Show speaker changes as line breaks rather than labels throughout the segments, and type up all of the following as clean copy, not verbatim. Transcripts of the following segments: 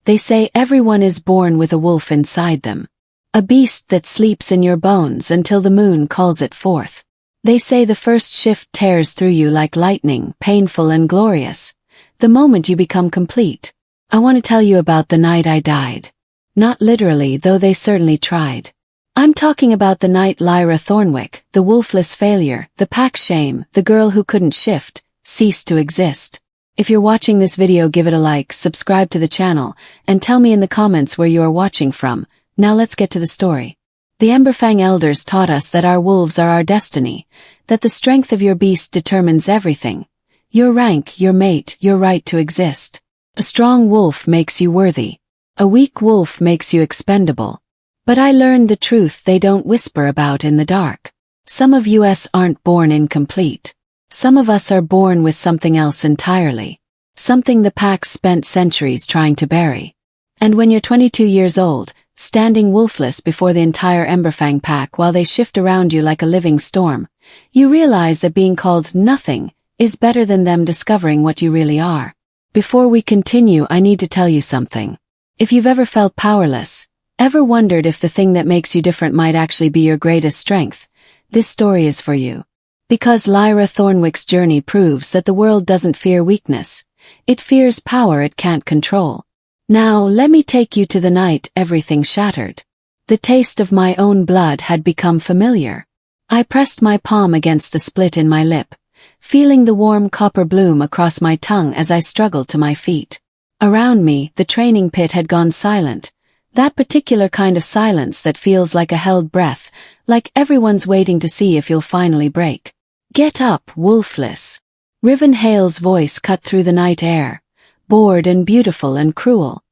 They say everyone is born with a wolf inside them. A beast that sleeps in your bones until the moon calls it forth. They say the first shift tears through you like lightning, painful and glorious. The moment you become complete. I want to tell you about the night I died. Not literally, though they certainly tried. I'm talking about the night Lyra Thornwyck, the wolfless failure, the pack shame, the girl who couldn't shift, ceased to exist. If you're watching this video, give it a like, subscribe to the channel, and tell me in the comments where you are watching from. Now let's get to the story. The Emberfang elders taught us that our wolves are our destiny, that the strength of your beast determines everything. Your rank, your mate, your right to exist. A strong wolf makes you worthy. A weak wolf makes you expendable. But I learned the truth they don't whisper about in the dark. Some of us aren't born incomplete. Some of us are born with something else entirely. Something the pack spent centuries trying to bury. And when you're 22 years old, standing wolfless before the entire Emberfang pack while they shift around you like a living storm, you realize that being called nothing is better than them discovering what you really are. Before we continue, I need to tell you something. If you've ever felt powerless, ever wondered if the thing that makes you different might actually be your greatest strength, this story is for you. Because Lyra Thornwyck's journey proves that the world doesn't fear weakness. It fears power it can't control. Now let me take you to the night everything shattered. The taste of my own blood had become familiar. I pressed my palm against the split in my lip, feeling the warm copper bloom across my tongue as I struggled to my feet. Around me, the training pit had gone silent. That particular kind of silence that feels like a held breath, like everyone's waiting to see if you'll finally break. Get up, wolfless. Riven Hale's voice cut through the night air, bored and beautiful and cruel.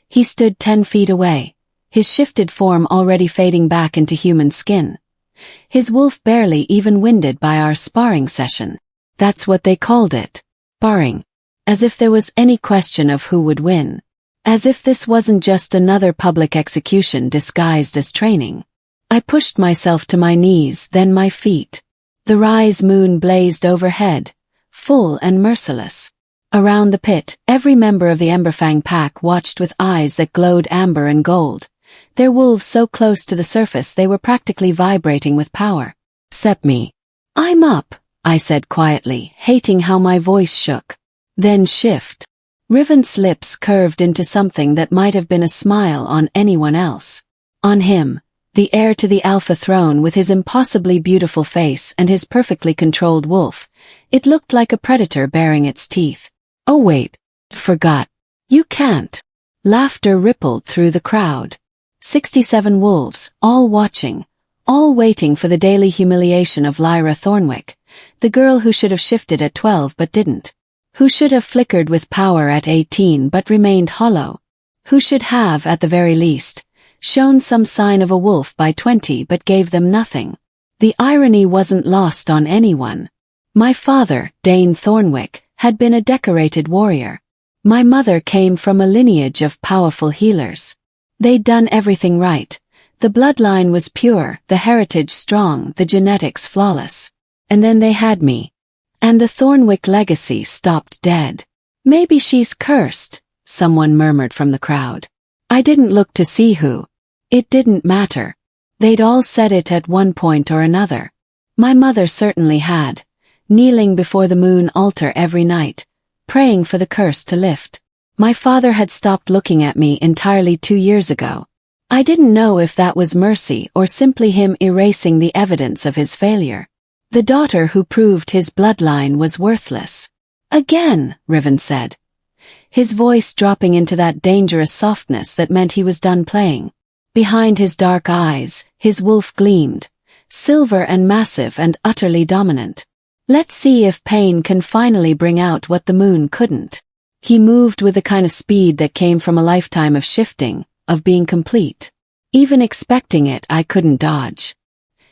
He stood 10 feet away, his shifted form already fading back into human skin. His wolf barely even winded by our sparring session. That's what they called it. Sparring. As if there was any question of who would win. As if this wasn't just another public execution disguised as training. I pushed myself to my knees, then my feet. The rise moon blazed overhead, full and merciless. Around the pit, every member of the Emberfang pack watched with eyes that glowed amber and gold. Their wolves so close to the surface they were practically vibrating with power. Except me. I'm up, I said quietly, hating how my voice shook. Then shift. Riven's lips curved into something that might have been a smile on anyone else. On him, the heir to the Alpha throne with his impossibly beautiful face and his perfectly controlled wolf, it looked like a predator baring its teeth. Oh wait, forgot. You can't. Laughter rippled through the crowd. 67 wolves, all watching, all waiting for the daily humiliation of Lyra Thornwyck, the girl who should have shifted at 12 but didn't. Who should have flickered with power at 18 but remained hollow? Who should have, at the very least, shown some sign of a wolf by 20 but gave them nothing? The irony wasn't lost on anyone. My father, Dane Thornwyck, had been a decorated warrior. My mother came from a lineage of powerful healers. They'd done everything right. The bloodline was pure, the heritage strong, the genetics flawless. And then they had me. And the Thornwyck legacy stopped dead. Maybe she's cursed, someone murmured from the crowd. I didn't look to see who. It didn't matter. They'd all said it at one point or another. My mother certainly had, kneeling before the moon altar every night, praying for the curse to lift. My father had stopped looking at me entirely 2 years ago. I didn't know if that was mercy or simply him erasing the evidence of his failure. The daughter who proved his bloodline was worthless. Again, Riven said. His voice dropping into that dangerous softness that meant he was done playing. Behind his dark eyes, his wolf gleamed, silver and massive and utterly dominant. Let's see if pain can finally bring out what the moon couldn't. He moved with the kind of speed that came from a lifetime of shifting, of being complete. Even expecting it, I couldn't dodge.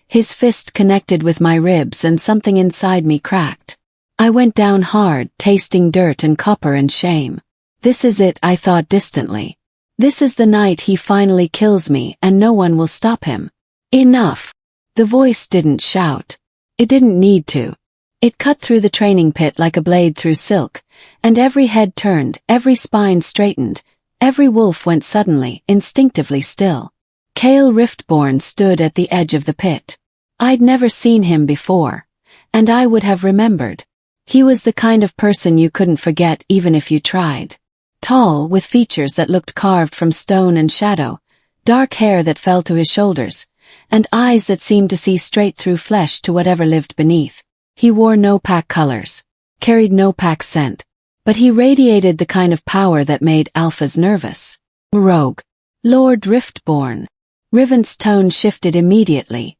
His fist connected with my ribs and something inside me cracked. I went down hard, tasting dirt and copper and shame. This is it, I thought distantly. This is the night he finally kills me and no one will stop him. Enough. The voice didn't shout. It didn't need to. It cut through the training pit like a blade through silk, and every head turned, every spine straightened, Every wolf went suddenly, instinctively still. Cale Riftborn stood at the edge of the pit. I'd never seen him before, and I would have remembered. He was the kind of person you couldn't forget even if you tried. Tall, with features that looked carved from stone and shadow, dark hair that fell to his shoulders, and eyes that seemed to see straight through flesh to whatever lived beneath. He wore no pack colors, carried no pack scent, but he radiated the kind of power that made alphas nervous. Rogue. Lord Riftborn. Riven's tone shifted immediately,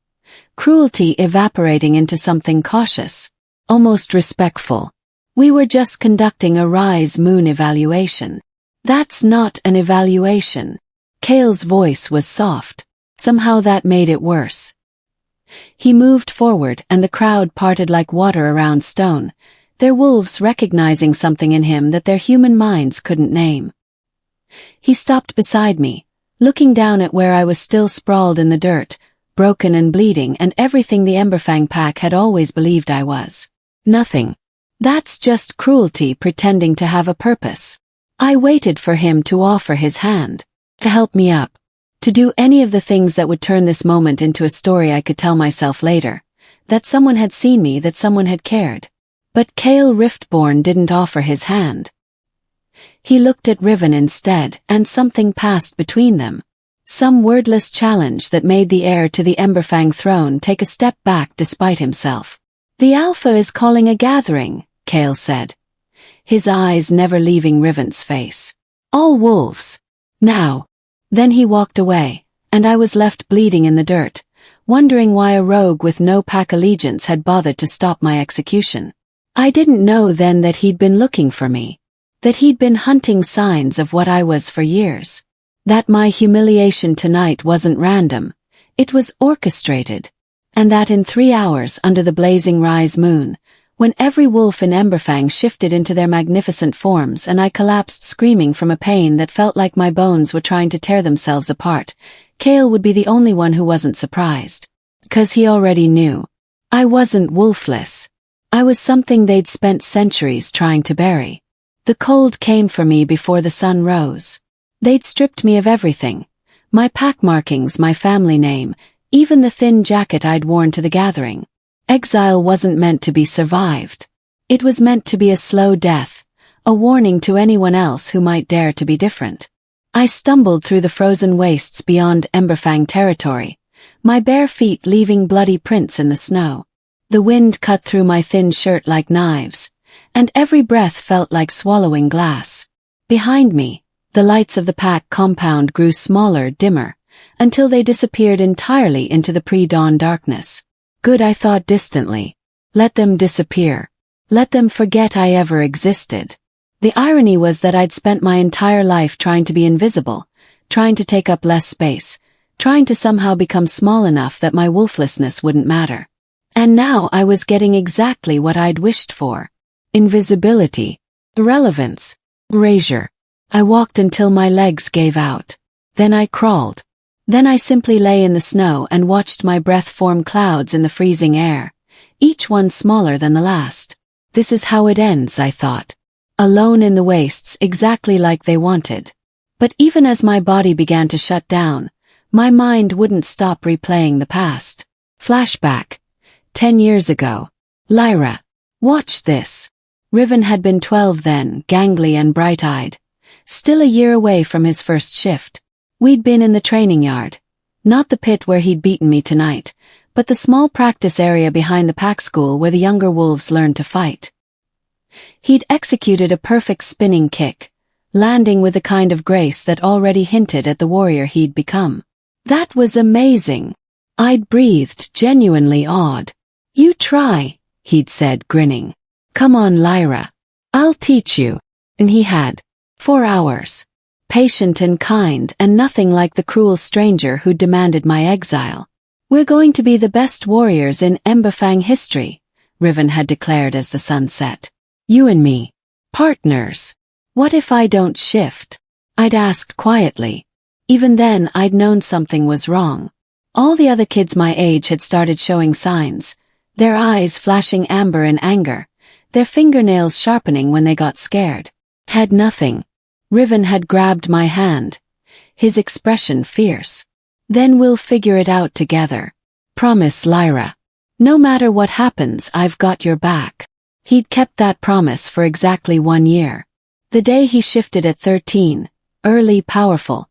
cruelty evaporating into something cautious, almost respectful. We were just conducting a rise moon evaluation. That's not an evaluation. Cale's voice was soft. Somehow that made it worse. He moved forward and the crowd parted like water around stone, their wolves recognizing something in him that their human minds couldn't name. He stopped beside me, looking down at where I was still sprawled in the dirt, broken and bleeding and everything the Emberfang pack had always believed I was. Nothing. That's just cruelty pretending to have a purpose. I waited for him to offer his hand, to help me up, to do any of the things that would turn this moment into a story I could tell myself later, that someone had seen me, that someone had cared. But Cale Riftborn didn't offer his hand. He looked at Riven instead, and something passed between them. Some wordless challenge that made the heir to the Emberfang throne take a step back despite himself. "The Alpha is calling a gathering," Cale said, his eyes never leaving Riven's face. "All wolves. Now." Then he walked away, and I was left bleeding in the dirt, wondering why a rogue with no pack allegiance had bothered to stop my execution. I didn't know then that he'd been looking for me, that he'd been hunting signs of what I was for years, that my humiliation tonight wasn't random, it was orchestrated, and that in 3 hours under the blazing rise moon, when every wolf in Emberfang shifted into their magnificent forms and I collapsed screaming from a pain that felt like my bones were trying to tear themselves apart, Cale would be the only one who wasn't surprised. 'Cause he already knew. I wasn't wolfless. I was something they'd spent centuries trying to bury. The cold came for me before the sun rose. They'd stripped me of everything. My pack markings, my family name, even the thin jacket I'd worn to the gathering. Exile wasn't meant to be survived. It was meant to be a slow death, a warning to anyone else who might dare to be different. I stumbled through the frozen wastes beyond Emberfang territory, my bare feet leaving bloody prints in the snow. The wind cut through my thin shirt like knives, and every breath felt like swallowing glass. Behind me, the lights of the pack compound grew smaller, dimmer, until they disappeared entirely into the pre-dawn darkness. Good, I thought distantly. Let them disappear. Let them forget I ever existed. The irony was that I'd spent my entire life trying to be invisible, trying to take up less space, trying to somehow become small enough that my wolflessness wouldn't matter. And now I was getting exactly what I'd wished for. Invisibility. Irrelevance. Erasure. I walked until my legs gave out. Then I crawled. Then I simply lay in the snow and watched my breath form clouds in the freezing air, each one smaller than the last. This is how it ends, I thought. Alone in the wastes, exactly like they wanted. But even as my body began to shut down, my mind wouldn't stop replaying the past. Flashback. 10 years ago. Lyra. Watch this. Riven had been 12 then, gangly and bright-eyed. Still a year away from his first shift. We'd been in the training yard. Not the pit where he'd beaten me tonight, but the small practice area behind the pack school where the younger wolves learned to fight. He'd executed a perfect spinning kick, landing with the kind of grace that already hinted at the warrior he'd become. That was amazing. I'd breathed, genuinely awed. "You try," he'd said, grinning. "Come on, Lyra. I'll teach you." And he had. 4 hours. Patient and kind, and nothing like the cruel stranger who demanded my exile. "We're going to be the best warriors in Emberfang history," Riven had declared as the sun set. "You and me. Partners. What if I don't shift?" I'd asked quietly. Even then I'd known something was wrong. All the other kids my age had started showing signs, their eyes flashing amber in anger, their fingernails sharpening when they got scared. Had nothing. Riven had grabbed my hand, his expression fierce. Then we'll figure it out together. Promise, Lyra. No matter what happens, I've got your back. He'd kept that promise for exactly 1 year. The day he shifted at 13, early, powerful,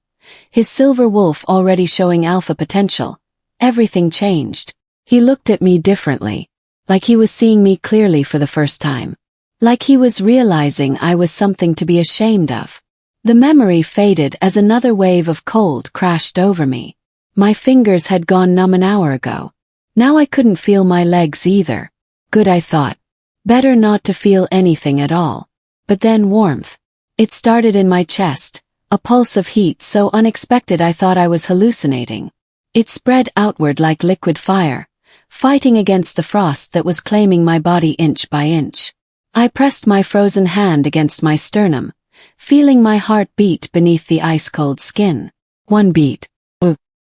his silver wolf already showing alpha potential, everything changed. He looked at me differently, like he was seeing me clearly for the first time. Like he was realizing I was something to be ashamed of. The memory faded as another wave of cold crashed over me. My fingers had gone numb an hour ago. Now I couldn't feel my legs either. Good, I thought. Better not to feel anything at all. But then warmth. It started in my chest, a pulse of heat so unexpected I thought I was hallucinating. It spread outward like liquid fire, fighting against the frost that was claiming my body inch by inch. I pressed my frozen hand against my sternum, feeling my heart beat beneath the ice-cold skin. 1 beat.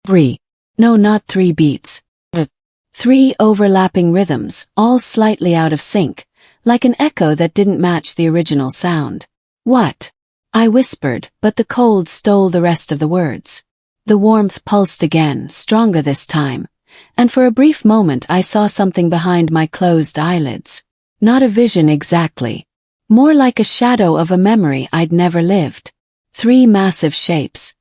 3. No, not 3 beats. 3 overlapping rhythms, all slightly out of sync, like an echo that didn't match the original sound. What? I whispered, but the cold stole the rest of the words. The warmth pulsed again, stronger this time, and for a brief moment I saw something behind my closed eyelids. Not a vision exactly. More like a shadow of a memory I'd never lived. 3 massive shapes.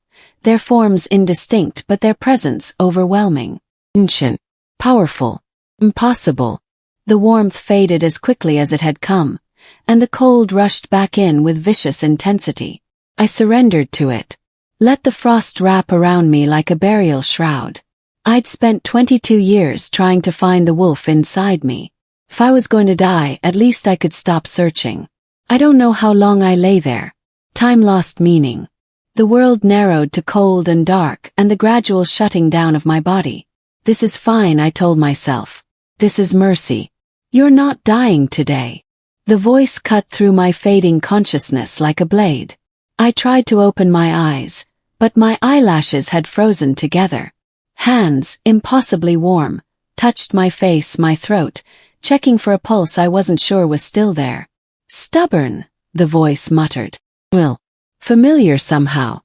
Their forms indistinct but their presence overwhelming. Ancient. Powerful. Impossible. The warmth faded as quickly as it had come, and the cold rushed back in with vicious intensity. I surrendered to it. Let the frost wrap around me like a burial shroud. I'd spent 22 years trying to find the wolf inside me. If I was going to die, at least I could stop searching. I don't know how long I lay there. Time lost meaning. The world narrowed to cold and dark and the gradual shutting down of my body. This is fine, I told myself. This is mercy. You're not dying today. The voice cut through my fading consciousness like a blade. I tried to open my eyes, but my eyelashes had frozen together. Hands, impossibly warm, touched my face, my throat, checking for a pulse I wasn't sure was still there. Stubborn, the voice muttered. Well, familiar somehow.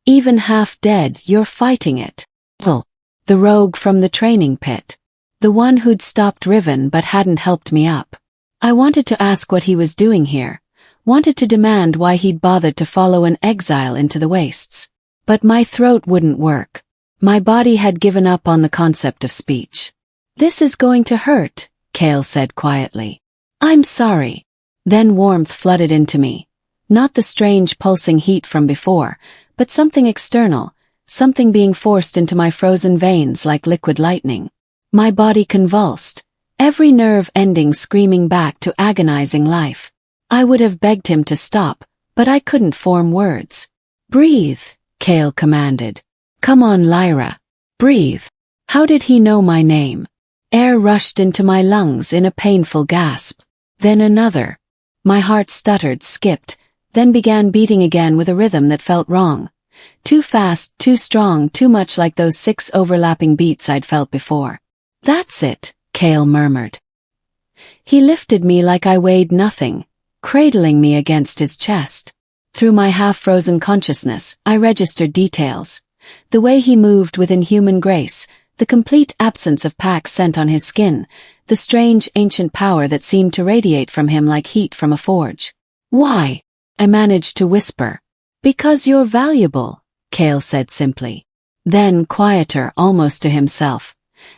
Even half dead, you're fighting it. Well, the rogue from the training pit. The one who'd stopped Riven but hadn't helped me up. I wanted to ask what he was doing here, wanted to demand why he'd bothered to follow an exile into the wastes. But my throat wouldn't work. My body had given up on the concept of speech. This is going to hurt, Kale said quietly. I'm sorry. Then warmth flooded into me. Not the strange pulsing heat from before, but something external, something being forced into my frozen veins like liquid lightning. My body convulsed, every nerve ending screaming back to agonizing life. I would have begged him to stop, but I couldn't form words. Breathe, Kale commanded. Come on, Lyra. Breathe. How did he know my name? Air rushed into my lungs in a painful gasp. Then another. My heart stuttered, skipped, then began beating again with a rhythm that felt wrong. Too fast, too strong, too much like those 6 overlapping beats I'd felt before. That's it, Kale murmured. He lifted me like I weighed nothing, cradling me against his chest. Through my half-frozen consciousness, I registered details. The way he moved with inhuman grace, the complete absence of pack scent on his skin, the strange ancient power that seemed to radiate from him like heat from a forge. Why? I managed to whisper. Because you're valuable, Kale said simply. Then quieter, almost to himself.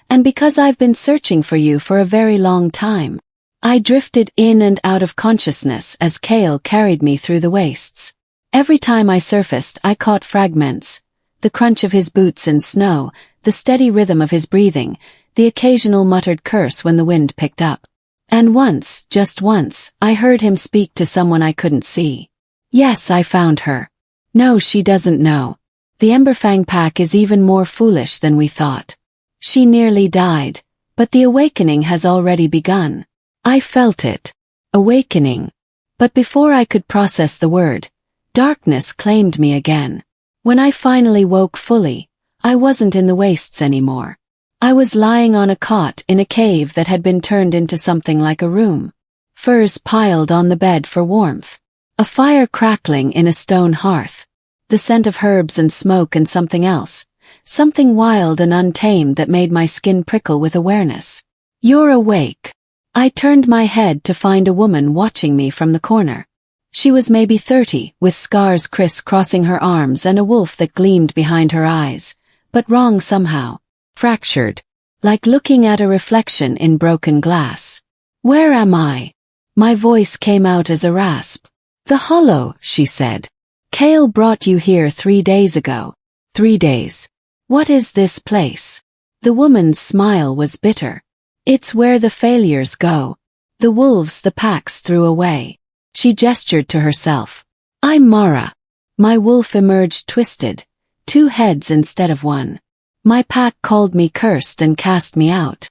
And because I've been searching for you for a very long time. I drifted in and out of consciousness as Kale carried me through the wastes. Every time I surfaced, I caught fragments. The crunch of his boots in snow, the steady rhythm of his breathing, the occasional muttered curse when the wind picked up. And once, just once, I heard him speak to someone I couldn't see. Yes, I found her. No, she doesn't know. The Emberfang pack is even more foolish than we thought. She nearly died, but the awakening has already begun. I felt it. Awakening. But before I could process the word, darkness claimed me again. When I finally woke fully, I wasn't in the wastes anymore. I was lying on a cot in a cave that had been turned into something like a room. Furs piled on the bed for warmth. A fire crackling in a stone hearth. The scent of herbs and smoke and something else. Something wild and untamed that made my skin prickle with awareness. "You're awake." I turned my head to find a woman watching me from the corner. She was maybe 30, with scars criss-crossing her arms and a wolf that gleamed behind her eyes, but wrong somehow. Fractured. Like looking at a reflection in broken glass. "Where am I?" My voice came out as a rasp. "The Hollow," she said. "Kale brought you here 3 days ago." 3 days. "What is this place?" The woman's smile was bitter. "It's where the failures go. The wolves the packs threw away." She gestured to herself. "I'm Mara." My wolf emerged twisted, 2 heads instead of 1. My pack called me cursed and cast me out.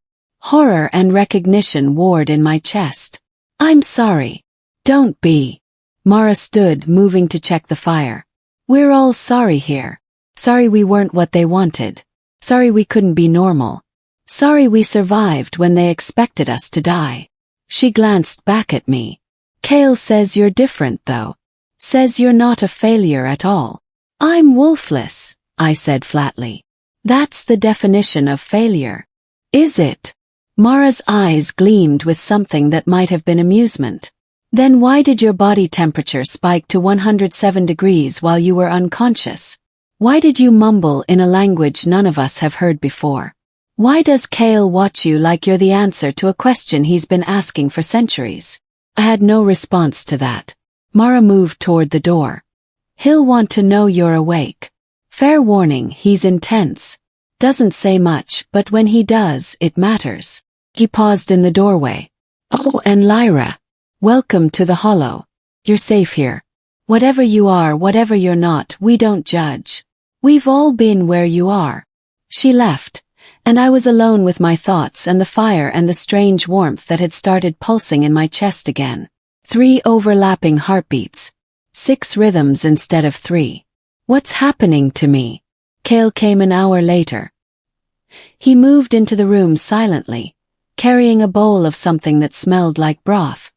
Horror and recognition warred in my chest. "I'm sorry." "Don't be." Mara stood, moving to check the fire. "We're all sorry here. Sorry we weren't what they wanted. Sorry we couldn't be normal. Sorry we survived when they expected us to die." She glanced back at me. "Kale says you're different though. Says you're not a failure at all." "I'm wolfless," I said flatly. "That's the definition of failure." "Is it?" Mara's eyes gleamed with something that might have been amusement. "Then why did your body temperature spike to 107 degrees while you were unconscious? Why did you mumble in a language none of us have heard before? Why does Kale watch you like you're the answer to a question he's been asking for centuries?" I had no response to that. Mara moved toward the door. "He'll want to know you're awake. Fair warning, he's intense. Doesn't say much, but when he does, it matters." He paused in the doorway. "Oh, and Lyra. Welcome to the Hollow. You're safe here. Whatever you are, whatever you're not, we don't judge. We've all been where you are." She left, and I was alone with my thoughts and the fire and the strange warmth that had started pulsing in my chest again. 3 overlapping heartbeats. 6 rhythms instead of 3. What's happening to me? Kale came an hour later. He moved into the room silently, carrying a bowl of something that smelled like broth.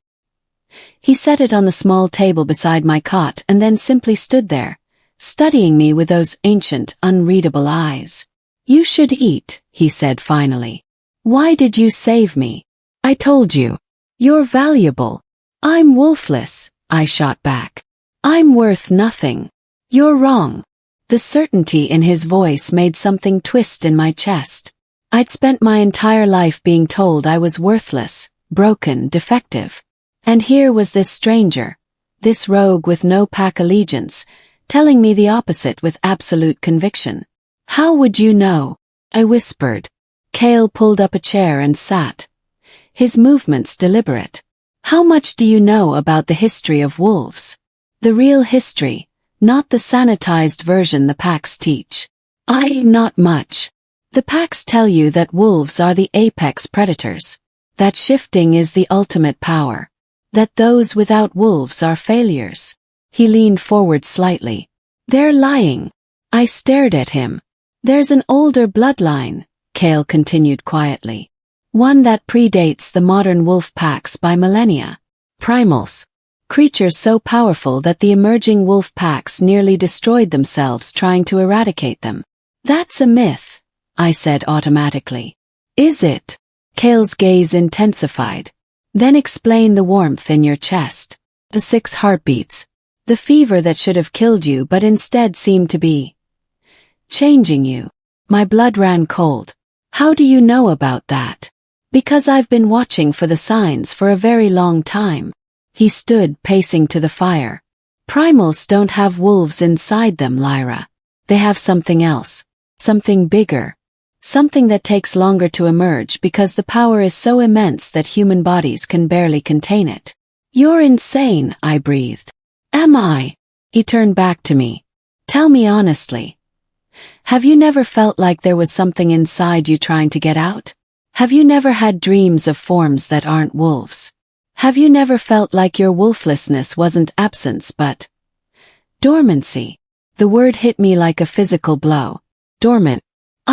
He set it on the small table beside my cot and then simply stood there, studying me with those ancient, unreadable eyes. "You should eat," he said finally. "Why did you save me?" "I told you. You're valuable." "I'm wolfless," I shot back. "I'm worth nothing." "You're wrong." The certainty in his voice made something twist in my chest. I'd spent my entire life being told I was worthless, broken, defective. And here was this stranger, this rogue with no pack allegiance, telling me the opposite with absolute conviction. "How would you know?" I whispered. Kale pulled up a chair and sat. His movements deliberate. "How much do you know about the history of wolves? The real history, not the sanitized version the packs teach." Not much. The packs tell you that wolves are the apex predators. That shifting is the ultimate power. That those without wolves are failures." He leaned forward slightly. "They're lying." I stared at him. "There's an older bloodline," Kale continued quietly. "One that predates the modern wolf packs by millennia. Primals. Creatures so powerful that the emerging wolf packs nearly destroyed themselves trying to eradicate them." "That's a myth," I said automatically. "Is it?" Kale's gaze intensified. "Then explain the warmth in your chest. The 6 heartbeats. The fever that should have killed you but instead seemed to be changing you." My blood ran cold. "How do you know about that?" "Because I've been watching for the signs for a very long time." He stood pacing to the fire. "Primals don't have wolves inside them, Lyra. They have something else. Something bigger. Something that takes longer to emerge because the power is so immense that human bodies can barely contain it." "You're insane," I breathed. "Am I?" He turned back to me. "Tell me honestly. Have you never felt like there was something inside you trying to get out? Have you never had dreams of forms that aren't wolves? Have you never felt like your wolflessness wasn't absence but dormancy?" The word hit me like a physical blow. Dormant.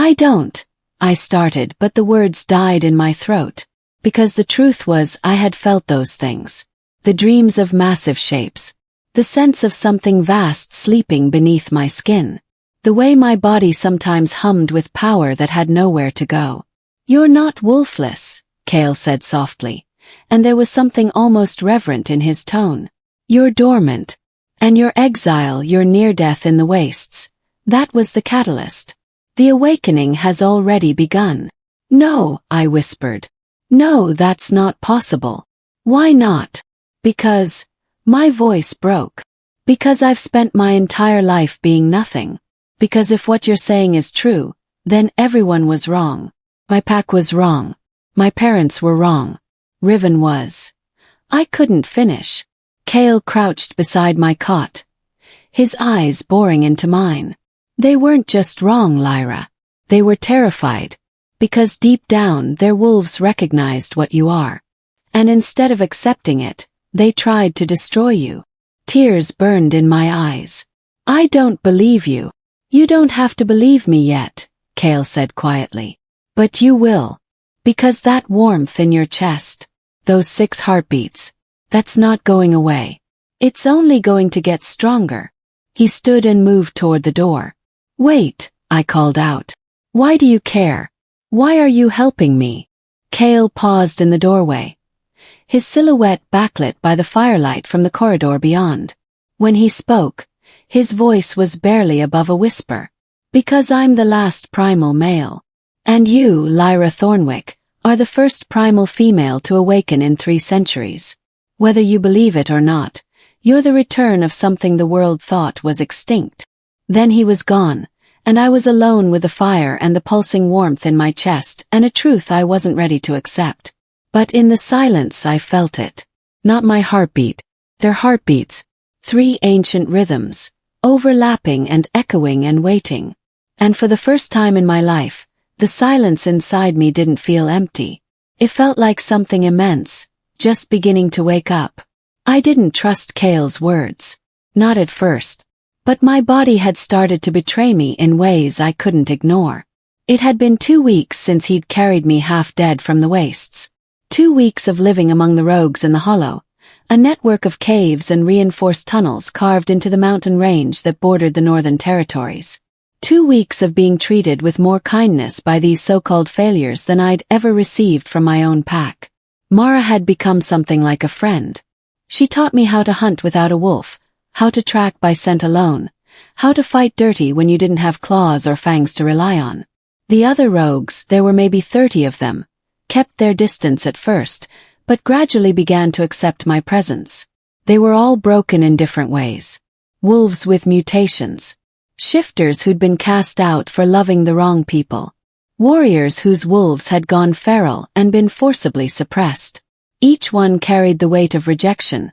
"I don't," I started, but the words died in my throat. Because the truth was I had felt those things. The dreams of massive shapes. The sense of something vast sleeping beneath my skin. The way my body sometimes hummed with power that had nowhere to go. "You're not wolfless," Kale said softly, and there was something almost reverent in his tone. "You're dormant. And your exile, your near-death in the wastes. That was the catalyst. The awakening has already begun." "No," I whispered. "No, that's not possible." "Why not?" "Because..." My voice broke. "Because I've spent my entire life being nothing. Because if what you're saying is true, then everyone was wrong. My pack was wrong. My parents were wrong. Riven was..." I couldn't finish. Kale crouched beside my cot, his eyes boring into mine. "They weren't just wrong, Lyra. They were terrified. Because deep down their wolves recognized what you are. And instead of accepting it, they tried to destroy you." Tears burned in my eyes. "I don't believe you." "You don't have to believe me yet," Kale said quietly. "But you will. Because that warmth in your chest, those 6 heartbeats, that's not going away. It's only going to get stronger." He stood and moved toward the door. "Wait," I called out. "Why do you care? Why are you helping me?" Kale paused in the doorway, his silhouette backlit by the firelight from the corridor beyond. When he spoke, his voice was barely above a whisper. "Because I'm the last primal male. And you, Lyra Thornwyck, are the first primal female to awaken in 3 centuries. Whether you believe it or not, you're the return of something the world thought was extinct." Then he was gone, and I was alone with the fire and the pulsing warmth in my chest and a truth I wasn't ready to accept. But in the silence I felt it. Not my heartbeat. Their heartbeats. 3 ancient rhythms, overlapping and echoing and waiting. And for the first time in my life, the silence inside me didn't feel empty. It felt like something immense, just beginning to wake up. I didn't trust Kale's words. Not at first. But my body had started to betray me in ways I couldn't ignore. It had been 2 weeks since he'd carried me half dead from the wastes. 2 weeks of living among the rogues in the hollow, a network of caves and reinforced tunnels carved into the mountain range that bordered the northern territories. 2 weeks of being treated with more kindness by these so-called failures than I'd ever received from my own pack. Mara had become something like a friend. She taught me how to hunt without a wolf, how to track by scent alone, how to fight dirty when you didn't have claws or fangs to rely on. The other rogues, there were maybe 30 of them, kept their distance at first, but gradually began to accept my presence. They were all broken in different ways. Wolves with mutations. Shifters who'd been cast out for loving the wrong people. Warriors whose wolves had gone feral and been forcibly suppressed. Each one carried the weight of rejection,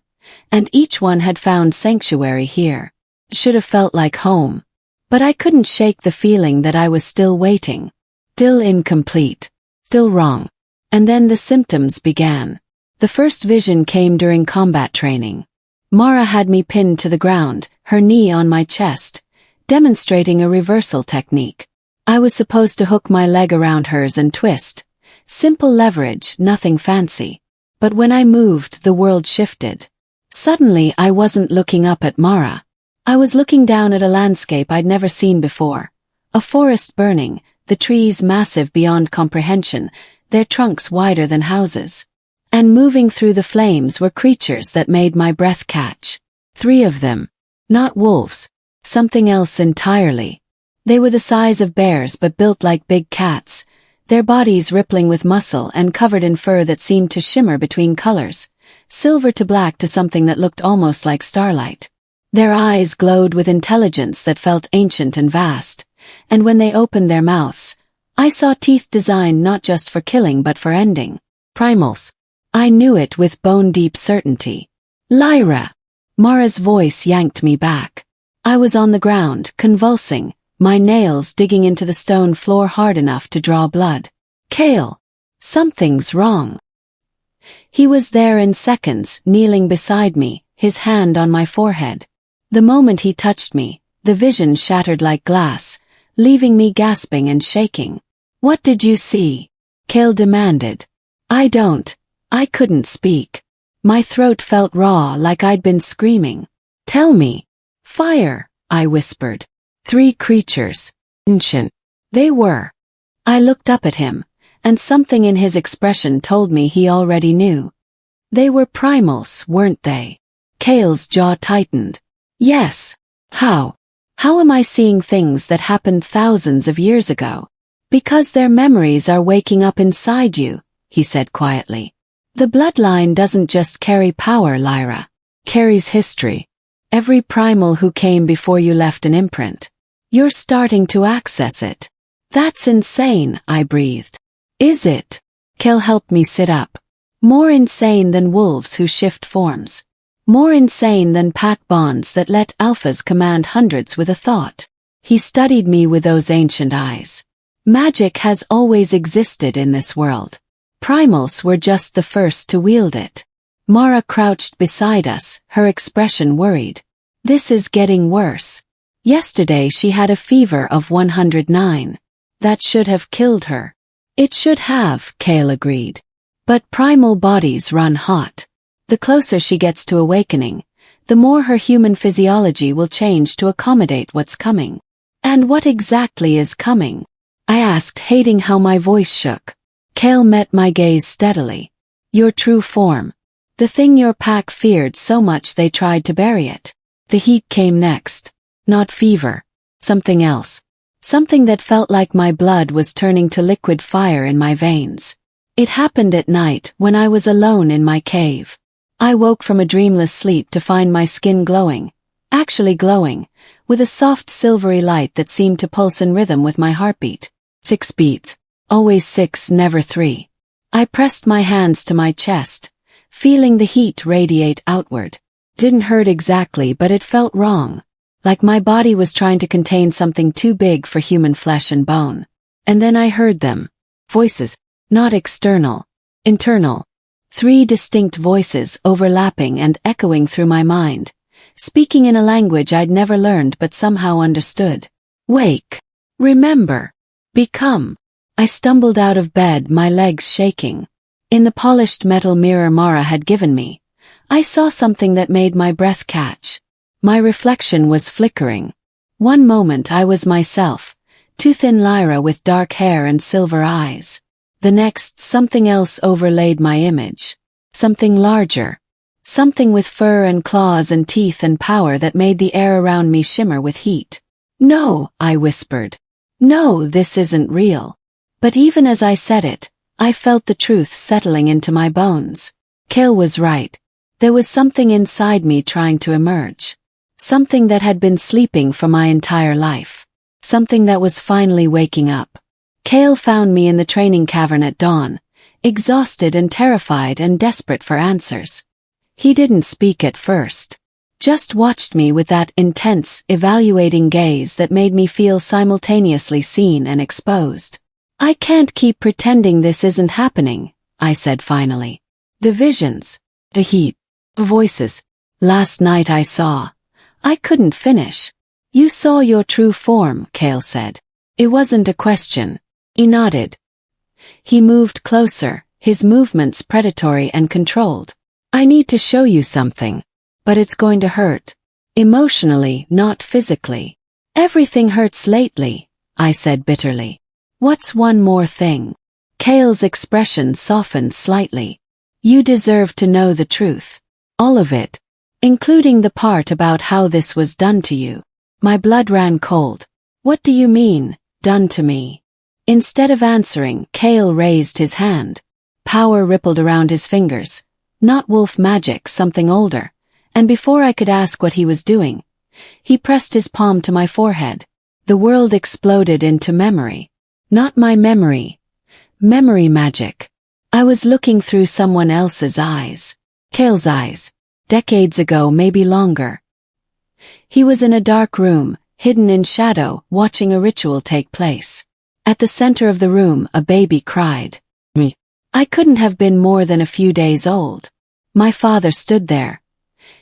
and each one had found sanctuary here. Should have felt like home. But I couldn't shake the feeling that I was still waiting. Still incomplete. Still wrong. And then the symptoms began. The first vision came during combat training. Mara had me pinned to the ground, her knee on my chest, demonstrating a reversal technique. I was supposed to hook my leg around hers and twist. Simple leverage, nothing fancy. But when I moved, the world shifted. Suddenly I wasn't looking up at Mara. I was looking down at a landscape I'd never seen before. A forest burning, the trees massive beyond comprehension, their trunks wider than houses. And moving through the flames were creatures that made my breath catch. 3 of them. Not wolves. Something else entirely. They were the size of bears but built like big cats, their bodies rippling with muscle and covered in fur that seemed to shimmer between colors, silver to black to something that looked almost like starlight. Their eyes glowed with intelligence that felt ancient and vast, and when they opened their mouths, I saw teeth designed not just for killing but for ending. Primals. I knew it with bone-deep certainty. Lyra! Mara's voice yanked me back. I was on the ground, convulsing, my nails digging into the stone floor hard enough to draw blood. Kale! Something's wrong. He was there in seconds, kneeling beside me, his hand on my forehead. The moment he touched me, the vision shattered like glass, leaving me gasping and shaking. What did you see? Kale demanded. I couldn't speak. My throat felt raw like I'd been screaming. Tell me. Fire, I whispered. 3 creatures. Ancient. They were. I looked up at him, and something in his expression told me he already knew. They were primals, weren't they? Kale's jaw tightened. Yes. How? How am I seeing things that happened thousands of years ago? Because their memories are waking up inside you, he said quietly. The bloodline doesn't just carry power, Lyra. Carries history. Every primal who came before you left an imprint. You're starting to access it. That's insane, I breathed. Is it? Kale helped me sit up. More insane than wolves who shift forms. More insane than pack bonds that let alphas command hundreds with a thought. He studied me with those ancient eyes. Magic has always existed in this world. Primals were just the first to wield it. Mara crouched beside us, her expression worried. This is getting worse. Yesterday she had a fever of 109. That should have killed her. It should have, Kale agreed. But primal bodies run hot. The closer she gets to awakening, the more her human physiology will change to accommodate what's coming. And what exactly is coming? I asked, hating how my voice shook. Kale met my gaze steadily. Your true form. The thing your pack feared so much they tried to bury it. The heat came next. Not fever. Something else. Something that felt like my blood was turning to liquid fire in my veins. It happened at night when I was alone in my cave. I woke from a dreamless sleep to find my skin glowing. Actually glowing, with a soft silvery light that seemed to pulse in rhythm with my heartbeat. 6 beats. Always 6, never 3. I pressed my hands to my chest, feeling the heat radiate outward. Didn't hurt exactly, but it felt wrong. Like my body was trying to contain something too big for human flesh and bone. And then I heard them. Voices. Not external. Internal. 3 distinct voices overlapping and echoing through my mind, speaking in a language I'd never learned but somehow understood. Wake. Remember. Become. I stumbled out of bed, my legs shaking. In the polished metal mirror Mara had given me, I saw something that made my breath catch. My reflection was flickering. One moment I was myself, too thin Lyra with dark hair and silver eyes. The next, something else overlaid my image. Something larger. Something with fur and claws and teeth and power that made the air around me shimmer with heat. No, I whispered. No, this isn't real. But even as I said it, I felt the truth settling into my bones. Kale was right. There was something inside me trying to emerge. Something that had been sleeping for my entire life. Something that was finally waking up. Kale found me in the training cavern at dawn, exhausted and terrified and desperate for answers. He didn't speak at first. Just watched me with that intense, evaluating gaze that made me feel simultaneously seen and exposed. I can't keep pretending this isn't happening, I said finally. The visions. The heat. The voices. Last night I saw. I couldn't finish. You saw your true form, Kale said. It wasn't a question. He nodded. He moved closer, his movements predatory and controlled. I need to show you something. But it's going to hurt. Emotionally, not physically. Everything hurts lately, I said bitterly. What's one more thing? Kale's expression softened slightly. You deserve to know the truth. All of it. Including the part about how this was done to you. My blood ran cold. What do you mean, done to me? Instead of answering, Kale raised his hand. Power rippled around his fingers. Not wolf magic, something older. And before I could ask what he was doing, he pressed his palm to my forehead. The world exploded into memory. Not my memory. Memory magic. I was looking through someone else's eyes. Kale's eyes. Decades ago, maybe longer. He was in a dark room, hidden in shadow, watching a ritual take place. At the center of the room, a baby cried. Me. I couldn't have been more than a few days old. My father stood there.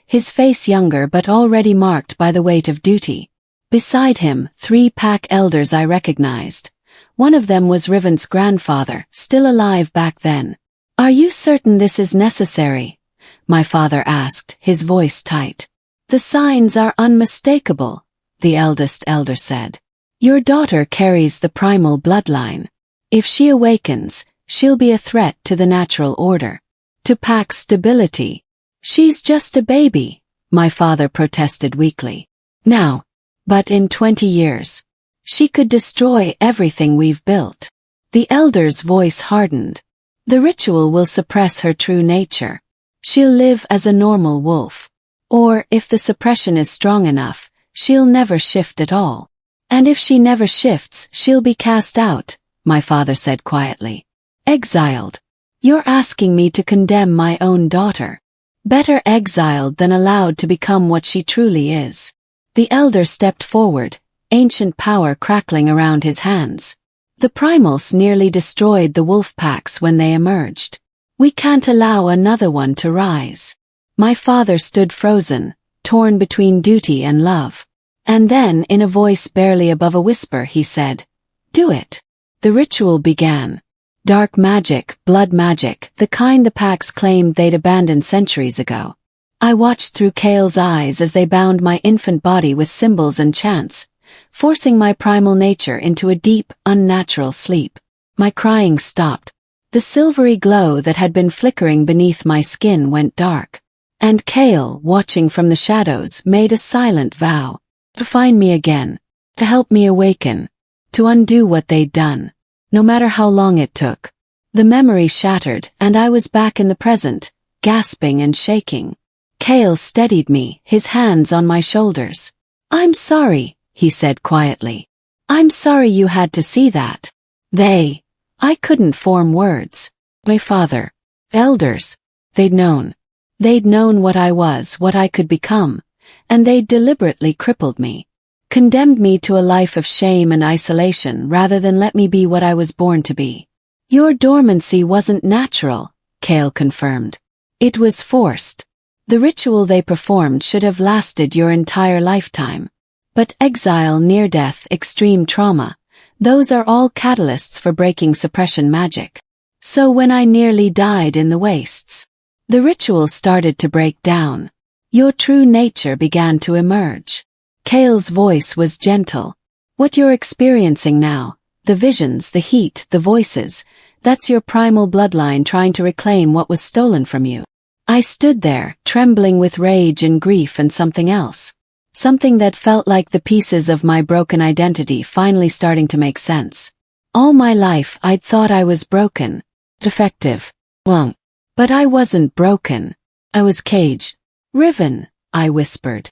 His face younger but already marked by the weight of duty. Beside him, 3 pack elders I recognized. One of them was Riven's grandfather, still alive back then. Are you certain this is necessary? My father asked, his voice tight. The signs are unmistakable, the eldest elder said. Your daughter carries the primal bloodline. If she awakens, she'll be a threat to the natural order, to pack stability. She's just a baby, my father protested weakly. Now, but in 20 years, she could destroy everything we've built. The elder's voice hardened. The ritual will suppress her true nature. She'll live as a normal wolf. Or, if the suppression is strong enough, she'll never shift at all. And if she never shifts, she'll be cast out, my father said quietly. Exiled. You're asking me to condemn my own daughter. Better exiled than allowed to become what she truly is. The elder stepped forward, ancient power crackling around his hands. The primals nearly destroyed the wolf packs when they emerged. We can't allow another one to rise. My father stood frozen, torn between duty and love. And then, in a voice barely above a whisper, he said, "Do it." The ritual began. Dark magic, blood magic, the kind the packs claimed they'd abandoned centuries ago. I watched through Kale's eyes as they bound my infant body with symbols and chants, forcing my primal nature into a deep, unnatural sleep. My crying stopped. The silvery glow that had been flickering beneath my skin went dark. And Kale, watching from the shadows, made a silent vow. To find me again. To help me awaken. To undo what they'd done. No matter how long it took. The memory shattered, and I was back in the present, gasping and shaking. Kale steadied me, his hands on my shoulders. "I'm sorry," he said quietly. "I'm sorry you had to see that." I couldn't form words. My father. Elders. They'd known. They'd known what I was, what I could become, and they'd deliberately crippled me. Condemned me to a life of shame and isolation rather than let me be what I was born to be. Your dormancy wasn't natural, Kale confirmed. It was forced. The ritual they performed should have lasted your entire lifetime. But exile, near-death, extreme trauma, those are all catalysts for breaking suppression magic. So when I nearly died in the wastes, the ritual started to break down. Your true nature began to emerge. Kale's voice was gentle. What you're experiencing now, the visions, the heat, the voices, that's your primal bloodline trying to reclaim what was stolen from you. I stood there, trembling with rage and grief and something else. Something that felt like the pieces of my broken identity finally starting to make sense. All my life I'd thought I was broken. Defective. Well, but I wasn't broken. I was caged. Riven, I whispered.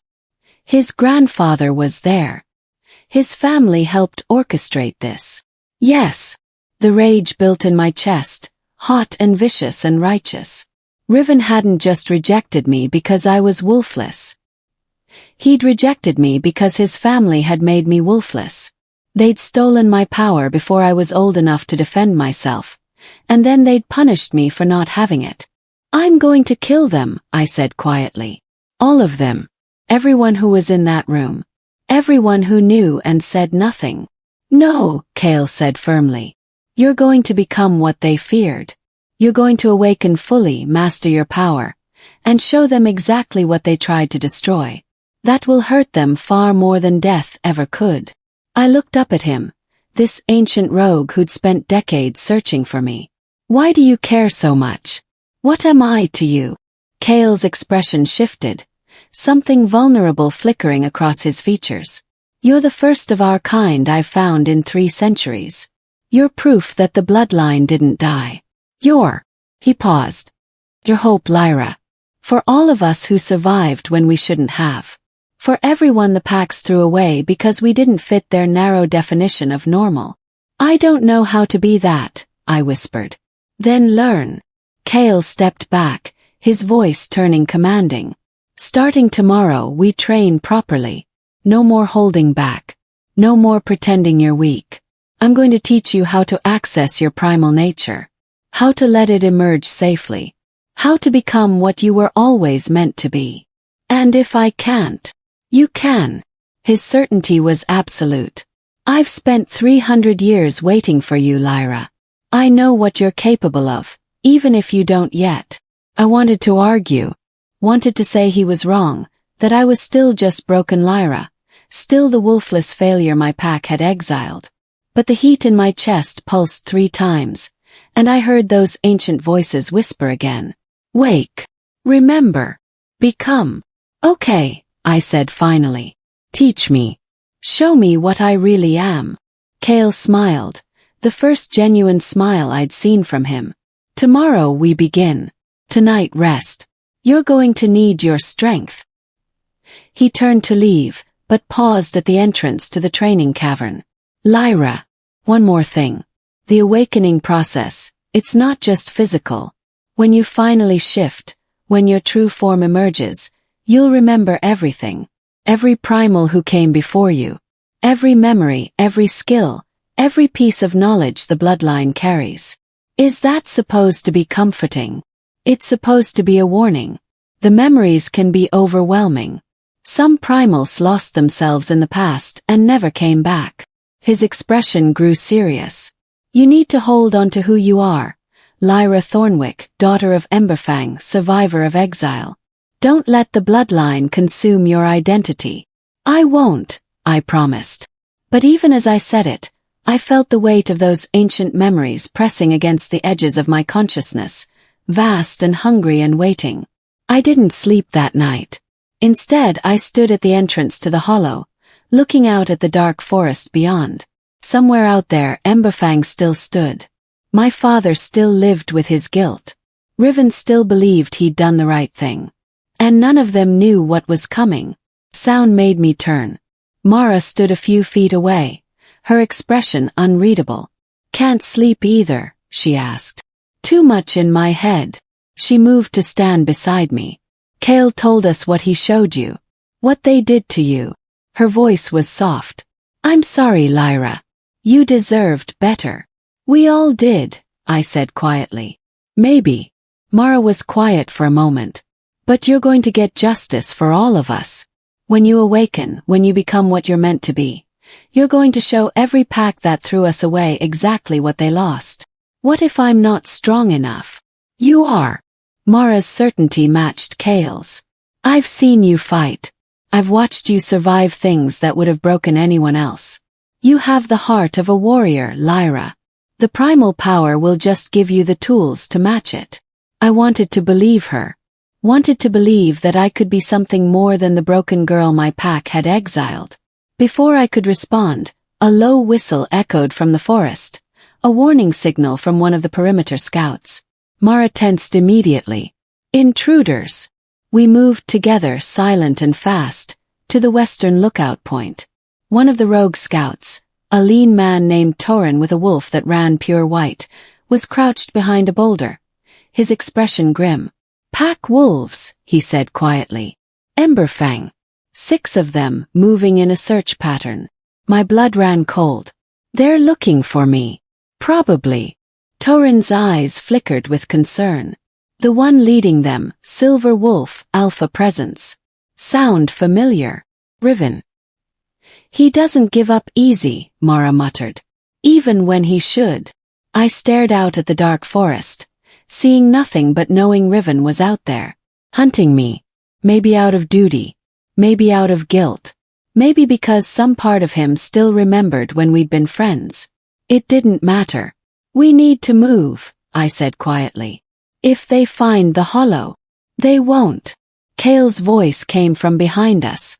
His grandfather was there. His family helped orchestrate this. Yes. The rage built in my chest, hot and vicious and righteous. Riven hadn't just rejected me because I was wolfless. He'd rejected me because his family had made me wolfless. They'd stolen my power before I was old enough to defend myself, and then they'd punished me for not having it. I'm going to kill them, I said quietly. All of them. Everyone who was in that room. Everyone who knew and said nothing. No, Kale said firmly. You're going to become what they feared. You're going to awaken fully, master your power, and show them exactly what they tried to destroy. That will hurt them far more than death ever could. I looked up at him, this ancient rogue who'd spent decades searching for me. Why do you care so much? What am I to you? Kale's expression shifted, something vulnerable flickering across his features. You're the first of our kind I've found in 3 centuries. You're proof that the bloodline didn't die. He paused. Your hope, Lyra. For all of us who survived when we shouldn't have. For everyone the packs threw away because we didn't fit their narrow definition of normal. I don't know how to be that, I whispered. Then learn. Kale stepped back, his voice turning commanding. Starting tomorrow we train properly. No more holding back. No more pretending you're weak. I'm going to teach you how to access your primal nature. How to let it emerge safely. How to become what you were always meant to be. And if I can't, you can. His certainty was absolute. I've spent 300 years waiting for you, Lyra. I know what you're capable of, even if you don't yet. I wanted to argue. Wanted to say he was wrong, that I was still just broken Lyra, still the wolfless failure my pack had exiled. But the heat in my chest pulsed 3 times, and I heard those ancient voices whisper again. Wake. Remember. Become. Okay, I said finally. Teach me. Show me what I really am. Kale smiled, the first genuine smile I'd seen from him. Tomorrow we begin. Tonight rest. You're going to need your strength. He turned to leave, but paused at the entrance to the training cavern. Lyra. One more thing. The awakening process, it's not just physical. When you finally shift, when your true form emerges, you'll remember everything. Every primal who came before you. Every memory, every skill, every piece of knowledge the bloodline carries. Is that supposed to be comforting? It's supposed to be a warning. The memories can be overwhelming. Some primals lost themselves in the past and never came back. His expression grew serious. You need to hold on to who you are. Lyra Thornwyck, daughter of Emberfang, survivor of exile. Don't let the bloodline consume your identity. I won't, I promised. But even as I said it, I felt the weight of those ancient memories pressing against the edges of my consciousness, vast and hungry and waiting. I didn't sleep that night. Instead, I stood at the entrance to the hollow, looking out at the dark forest beyond. Somewhere out there, Emberfang still stood. My father still lived with his guilt. Riven still believed he'd done the right thing. And none of them knew what was coming. Sound made me turn. Mara stood a few feet away, her expression unreadable. Can't sleep either, she asked. Too much in my head. She moved to stand beside me. Kale told us what he showed you. What they did to you. Her voice was soft. I'm sorry, Lyra. You deserved better. We all did, I said quietly. Maybe. Mara was quiet for a moment. But you're going to get justice for all of us. When you awaken, when you become what you're meant to be, you're going to show every pack that threw us away exactly what they lost. What if I'm not strong enough? You are. Mara's certainty matched Kale's. I've seen you fight. I've watched you survive things that would have broken anyone else. You have the heart of a warrior, Lyra. The primal power will just give you the tools to match it. I wanted to believe her. Wanted to believe that I could be something more than the broken girl my pack had exiled. Before I could respond, a low whistle echoed from the forest, a warning signal from one of the perimeter scouts. Mara tensed immediately. Intruders. We moved together, silent and fast, to the western lookout point. One of the rogue scouts, a lean man named Torin with a wolf that ran pure white, was crouched behind a boulder, his expression grim. Pack wolves, he said quietly. Emberfang. 6 of them, moving in a search pattern. My blood ran cold. They're looking for me. Probably. Torin's eyes flickered with concern. The one leading them, Silver Wolf, Alpha Presence. Sound familiar. Riven. He doesn't give up easy, Mara muttered. Even when he should. I stared out at the dark forest, seeing nothing but knowing Riven was out there, hunting me. Maybe out of duty. Maybe out of guilt. Maybe because some part of him still remembered when we'd been friends. It didn't matter. We need to move, I said quietly. If they find the hollow. They won't. Kale's voice came from behind us.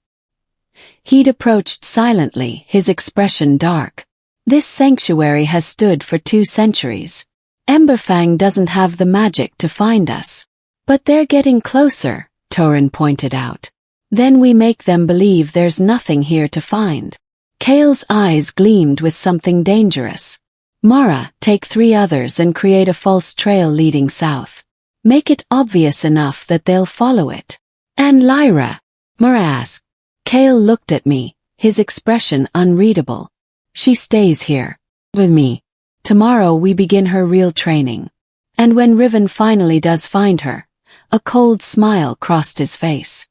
He'd approached silently, his expression dark. This sanctuary has stood for 2 centuries. Emberfang doesn't have the magic to find us. But they're getting closer, Torin pointed out. Then we make them believe there's nothing here to find. Kale's eyes gleamed with something dangerous. Mara, take 3 others and create a false trail leading south. Make it obvious enough that they'll follow it. And Lyra? Mara asked. Kale looked at me, his expression unreadable. She stays here. With me. Tomorrow we begin her real training. And when Riven finally does find her, a cold smile crossed his face.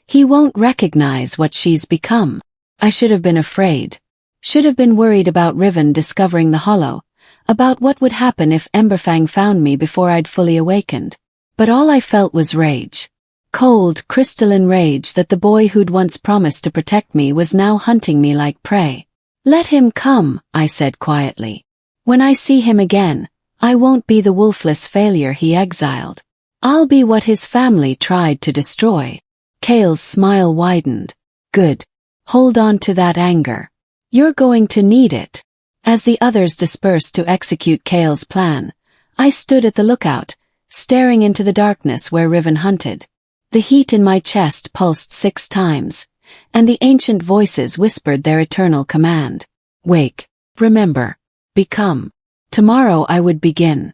He won't recognize what she's become. I should have been afraid. Should have been worried about Riven discovering the hollow, about what would happen if Emberfang found me before I'd fully awakened. But all I felt was rage. cold, crystalline rage that the boy who'd once promised to protect me was now hunting me like prey. Let him come, I said quietly. When I see him again, I won't be the wolfless failure he exiled. I'll be what his family tried to destroy. Kale's smile widened. Good. Hold on to that anger. You're going to need it. As the others dispersed to execute Kale's plan, I stood at the lookout, staring into the darkness where Riven hunted. The heat in my chest pulsed 6 times, and the ancient voices whispered their eternal command. Wake. Remember. Become. Tomorrow I would begin.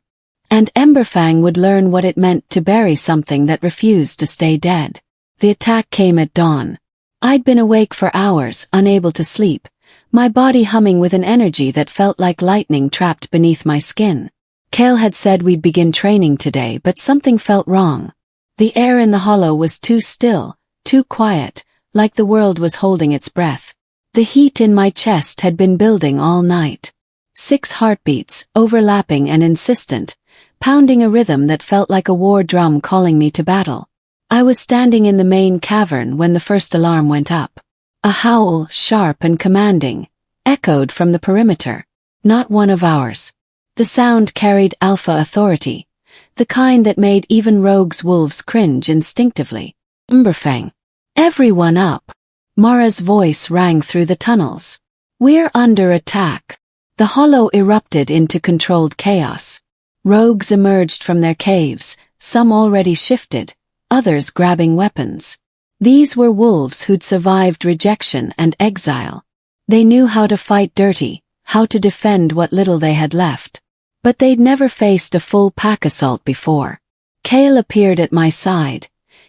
And Emberfang would learn what it meant to bury something that refused to stay dead. The attack came at dawn. I'd been awake for hours, unable to sleep, my body humming with an energy that felt like lightning trapped beneath my skin. Kale had said we'd begin training today, but something felt wrong. The air in the hollow was too still, too quiet, like the world was holding its breath. The heat in my chest had been building all night. 6 heartbeats, overlapping and insistent, pounding a rhythm that felt like a war drum calling me to battle. I was standing in the main cavern when the first alarm went up. A howl, sharp and commanding, echoed from the perimeter. Not one of ours. The sound carried alpha authority, the kind that made even rogues' wolves cringe instinctively. Emberfang. Everyone up. Mara's voice rang through the tunnels. We're under attack. The hollow erupted into controlled chaos. Rogues emerged from their caves, some already shifted, others grabbing weapons. These were wolves who'd survived rejection and exile. They knew how to fight dirty, how to defend what little they had left. But they'd never faced a full pack assault before. Kale appeared at my side,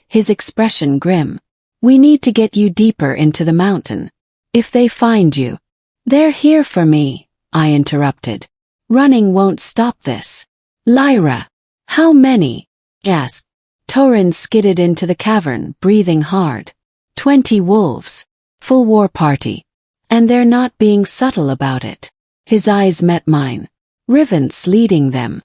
his expression grim. We need to get you deeper into the mountain. If they find you, they're here for me, I interrupted. Running won't stop this. Lyra. How many? Asked. Torin skidded into the cavern, breathing hard. 20 wolves. Full war party. And they're not being subtle about it. His eyes met mine. Riven's leading them.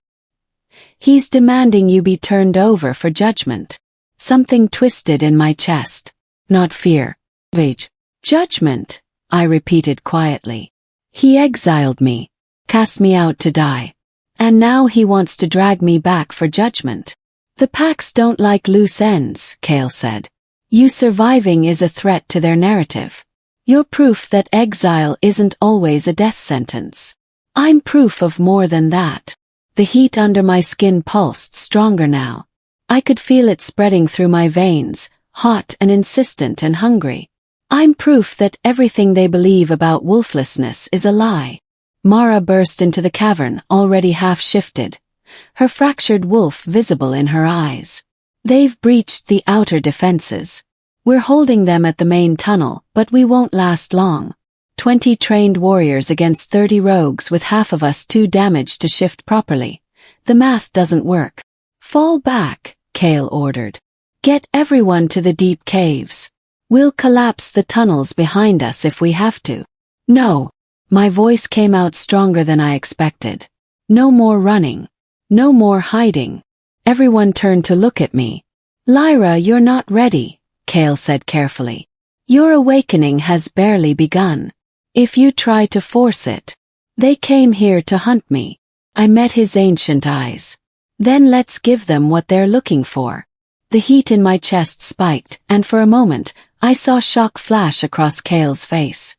He's demanding you be turned over for judgment. Something twisted in my chest. Not fear. Rage. Judgment, I repeated quietly. He exiled me. Cast me out to die. And now he wants to drag me back for judgment. The packs don't like loose ends, Kale said. You surviving is a threat to their narrative. You're proof that exile isn't always a death sentence. I'm proof of more than that. The heat under my skin pulsed stronger now. I could feel it spreading through my veins, hot and insistent and hungry. I'm proof that everything they believe about wolflessness is a lie. Mara burst into the cavern, already half-shifted, her fractured wolf visible in her eyes. They've breached the outer defenses. We're holding them at the main tunnel, but we won't last long. 20 trained warriors against 30 rogues with half of us too damaged to shift properly. The math doesn't work. Fall back, Kale ordered. Get everyone to the deep caves. We'll collapse the tunnels behind us if we have to. No. My voice came out stronger than I expected. No more running. No more hiding. Everyone turned to look at me. Lyra, you're not ready, Kale said carefully. Your awakening has barely begun. If you try to force it. They came here to hunt me. I met his ancient eyes. Then let's give them what they're looking for. The heat in my chest spiked, and for a moment, I saw shock flash across Kale's face.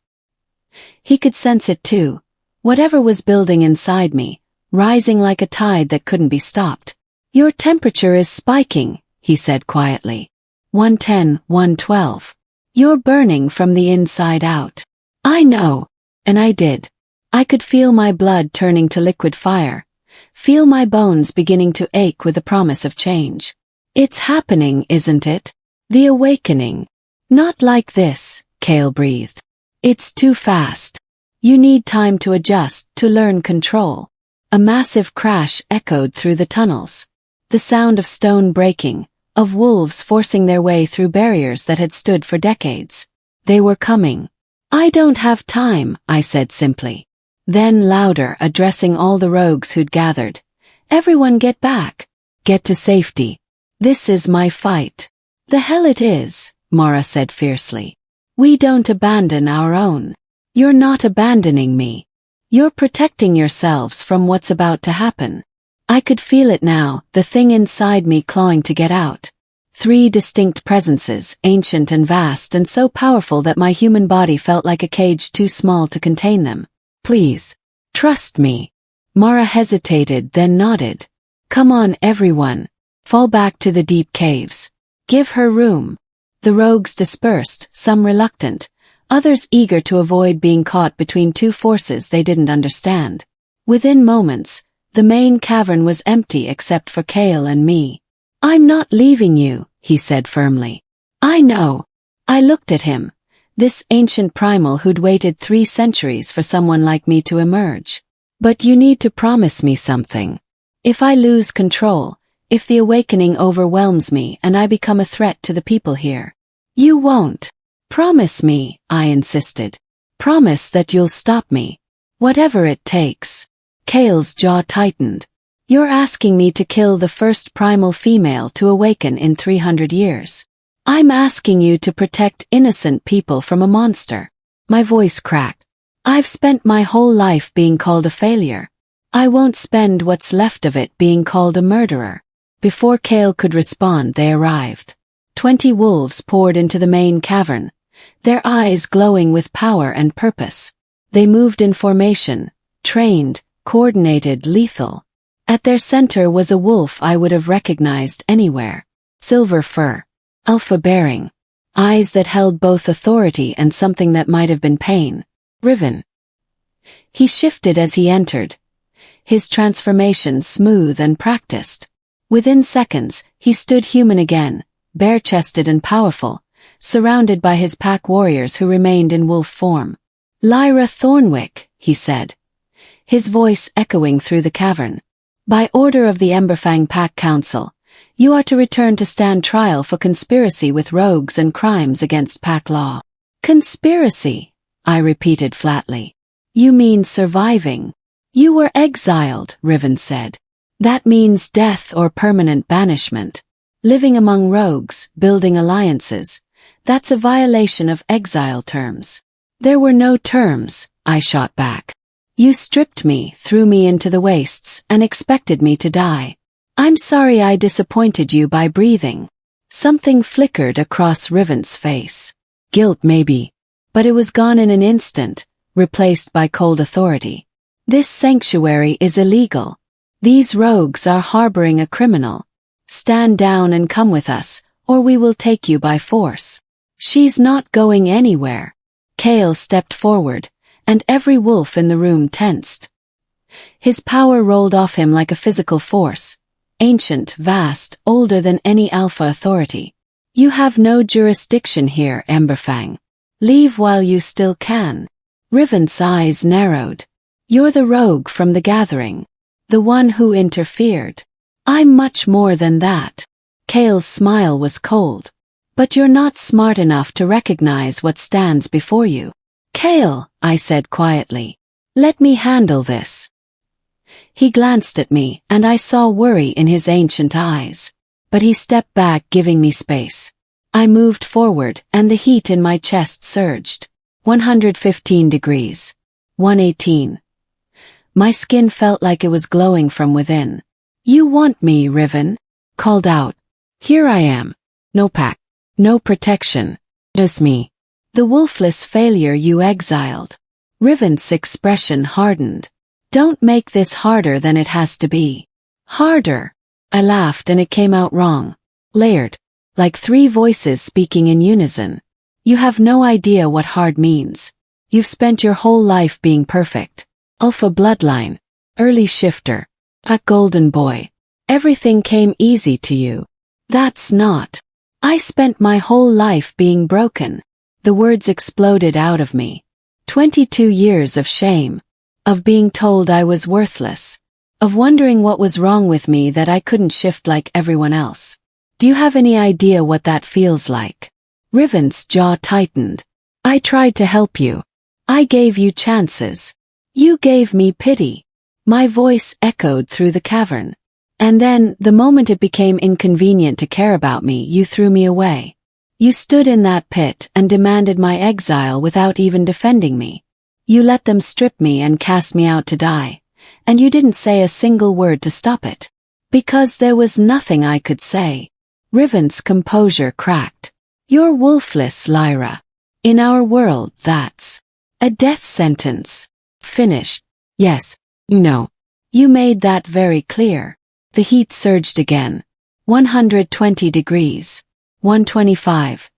He could sense it too. Whatever was building inside me, rising like a tide that couldn't be stopped. Your temperature is spiking, he said quietly. 110, 112. You're burning from the inside out. I know. And I did. I could feel my blood turning to liquid fire. Feel my bones beginning to ache with the promise of change. It's happening, isn't it? The awakening. Not like this, Kale breathed. It's too fast. You need time to adjust, to learn control. A massive crash echoed through the tunnels. The sound of stone breaking, of wolves forcing their way through barriers that had stood for decades. They were coming. I don't have time, I said simply. Then louder, addressing all the rogues who'd gathered. Everyone get back. Get to safety. This is my fight. The hell it is, Mara said fiercely. We don't abandon our own. You're not abandoning me. You're protecting yourselves from what's about to happen. I could feel it now, the thing inside me clawing to get out. 3 distinct presences, ancient and vast and so powerful that my human body felt like a cage too small to contain them. Please. Trust me. Mara hesitated, then nodded. Come on, everyone. Fall back to the deep caves. Give her room. The rogues dispersed, some reluctant, others eager to avoid being caught between 2 forces they didn't understand. Within moments, the main cavern was empty except for Kale and me. I'm not leaving you, he said firmly. I know. I looked at him, this ancient primal who'd waited 3 centuries for someone like me to emerge. But you need to promise me something. If I lose control, if the awakening overwhelms me and I become a threat to the people here. You won't. Promise me, I insisted. Promise that you'll stop me. Whatever it takes. Kale's jaw tightened. You're asking me to kill the first primal female to awaken in 300 years. I'm asking you to protect innocent people from a monster. My voice cracked. I've spent my whole life being called a failure. I won't spend what's left of it being called a murderer. Before Kale could respond, they arrived. 20 wolves poured into the main cavern, their eyes glowing with power and purpose. They moved in formation, trained, coordinated, lethal. At their center was a wolf I would have recognized anywhere. Silver fur. Alpha-bearing. Eyes that held both authority and something that might have been pain. Riven. He shifted as he entered, his transformation smooth and practiced. Within seconds, he stood human again, bare-chested and powerful, surrounded by his pack warriors who remained in wolf form. Lyra Thornwyck, he said, his voice echoing through the cavern. By order of the Emberfang Pack Council, you are to return to stand trial for conspiracy with rogues and crimes against pack law. Conspiracy, I repeated flatly. You mean surviving? You were exiled, Riven said. That means death or permanent banishment. Living among rogues, building alliances, that's a violation of exile terms. There were no terms, I shot back. You stripped me, threw me into the wastes, and expected me to die. I'm sorry I disappointed you by breathing. Something flickered across Riven's face. Guilt maybe. But it was gone in an instant, replaced by cold authority. This sanctuary is illegal. These rogues are harboring a criminal. Stand down and come with us, or we will take you by force. She's not going anywhere. Kale stepped forward, and every wolf in the room tensed. His power rolled off him like a physical force, ancient, vast, older than any alpha authority. You have no jurisdiction here, Emberfang. Leave while you still can. Riven's eyes narrowed. You're the rogue from the gathering. The one who interfered. I'm much more than that. Kale's smile was cold. But you're not smart enough to recognize what stands before you. Kale, I said quietly. Let me handle this. He glanced at me, and I saw worry in his ancient eyes. But he stepped back, giving me space. I moved forward, and the heat in my chest surged. 115 degrees. 118. My skin felt like it was glowing from within. You want me, Riven? Called out. Here I am. No pack. No protection. Just me. The wolfless failure you exiled. Riven's expression hardened. Don't make this harder than it has to be. Harder. I laughed and it came out wrong. Layered. Like 3 voices speaking in unison. You have no idea what hard means. You've spent your whole life being perfect. Alpha bloodline. Early shifter. A golden boy. Everything came easy to you. That's not. I spent my whole life being broken. The words exploded out of me. 22 years of shame. Of being told I was worthless. Of wondering what was wrong with me that I couldn't shift like everyone else. Do you have any idea what that feels like? Riven's jaw tightened. I tried to help you. I gave you chances. You gave me pity. My voice echoed through the cavern. And then, the moment it became inconvenient to care about me, you threw me away. You stood in that pit and demanded my exile without even defending me. You let them strip me and cast me out to die, and you didn't say a single word to stop it. Because there was nothing I could say. Riven's composure cracked. You're wolfless, Lyra. In our world, that's a death sentence. Finished. Yes. No. You made that very clear. The heat surged again. 120 degrees. 125.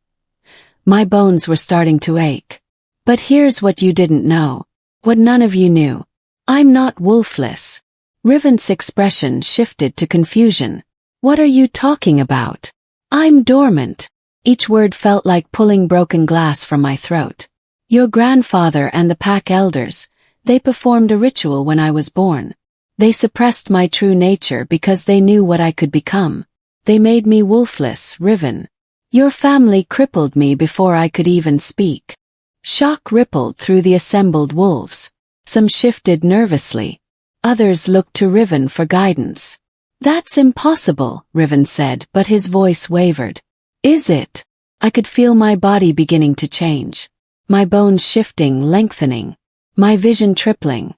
My bones were starting to ache. But here's what you didn't know. What none of you knew. I'm not wolfless. Riven's expression shifted to confusion. What are you talking about? I'm dormant. Each word felt like pulling broken glass from my throat. Your grandfather and the pack elders, they performed a ritual when I was born. They suppressed my true nature because they knew what I could become. They made me wolfless, Riven. Your family crippled me before I could even speak. Shock rippled through the assembled wolves. Some shifted nervously. Others looked to Riven for guidance. That's impossible, Riven said, but his voice wavered. Is it? I could feel my body beginning to change. My bones shifting, lengthening. My vision tripling.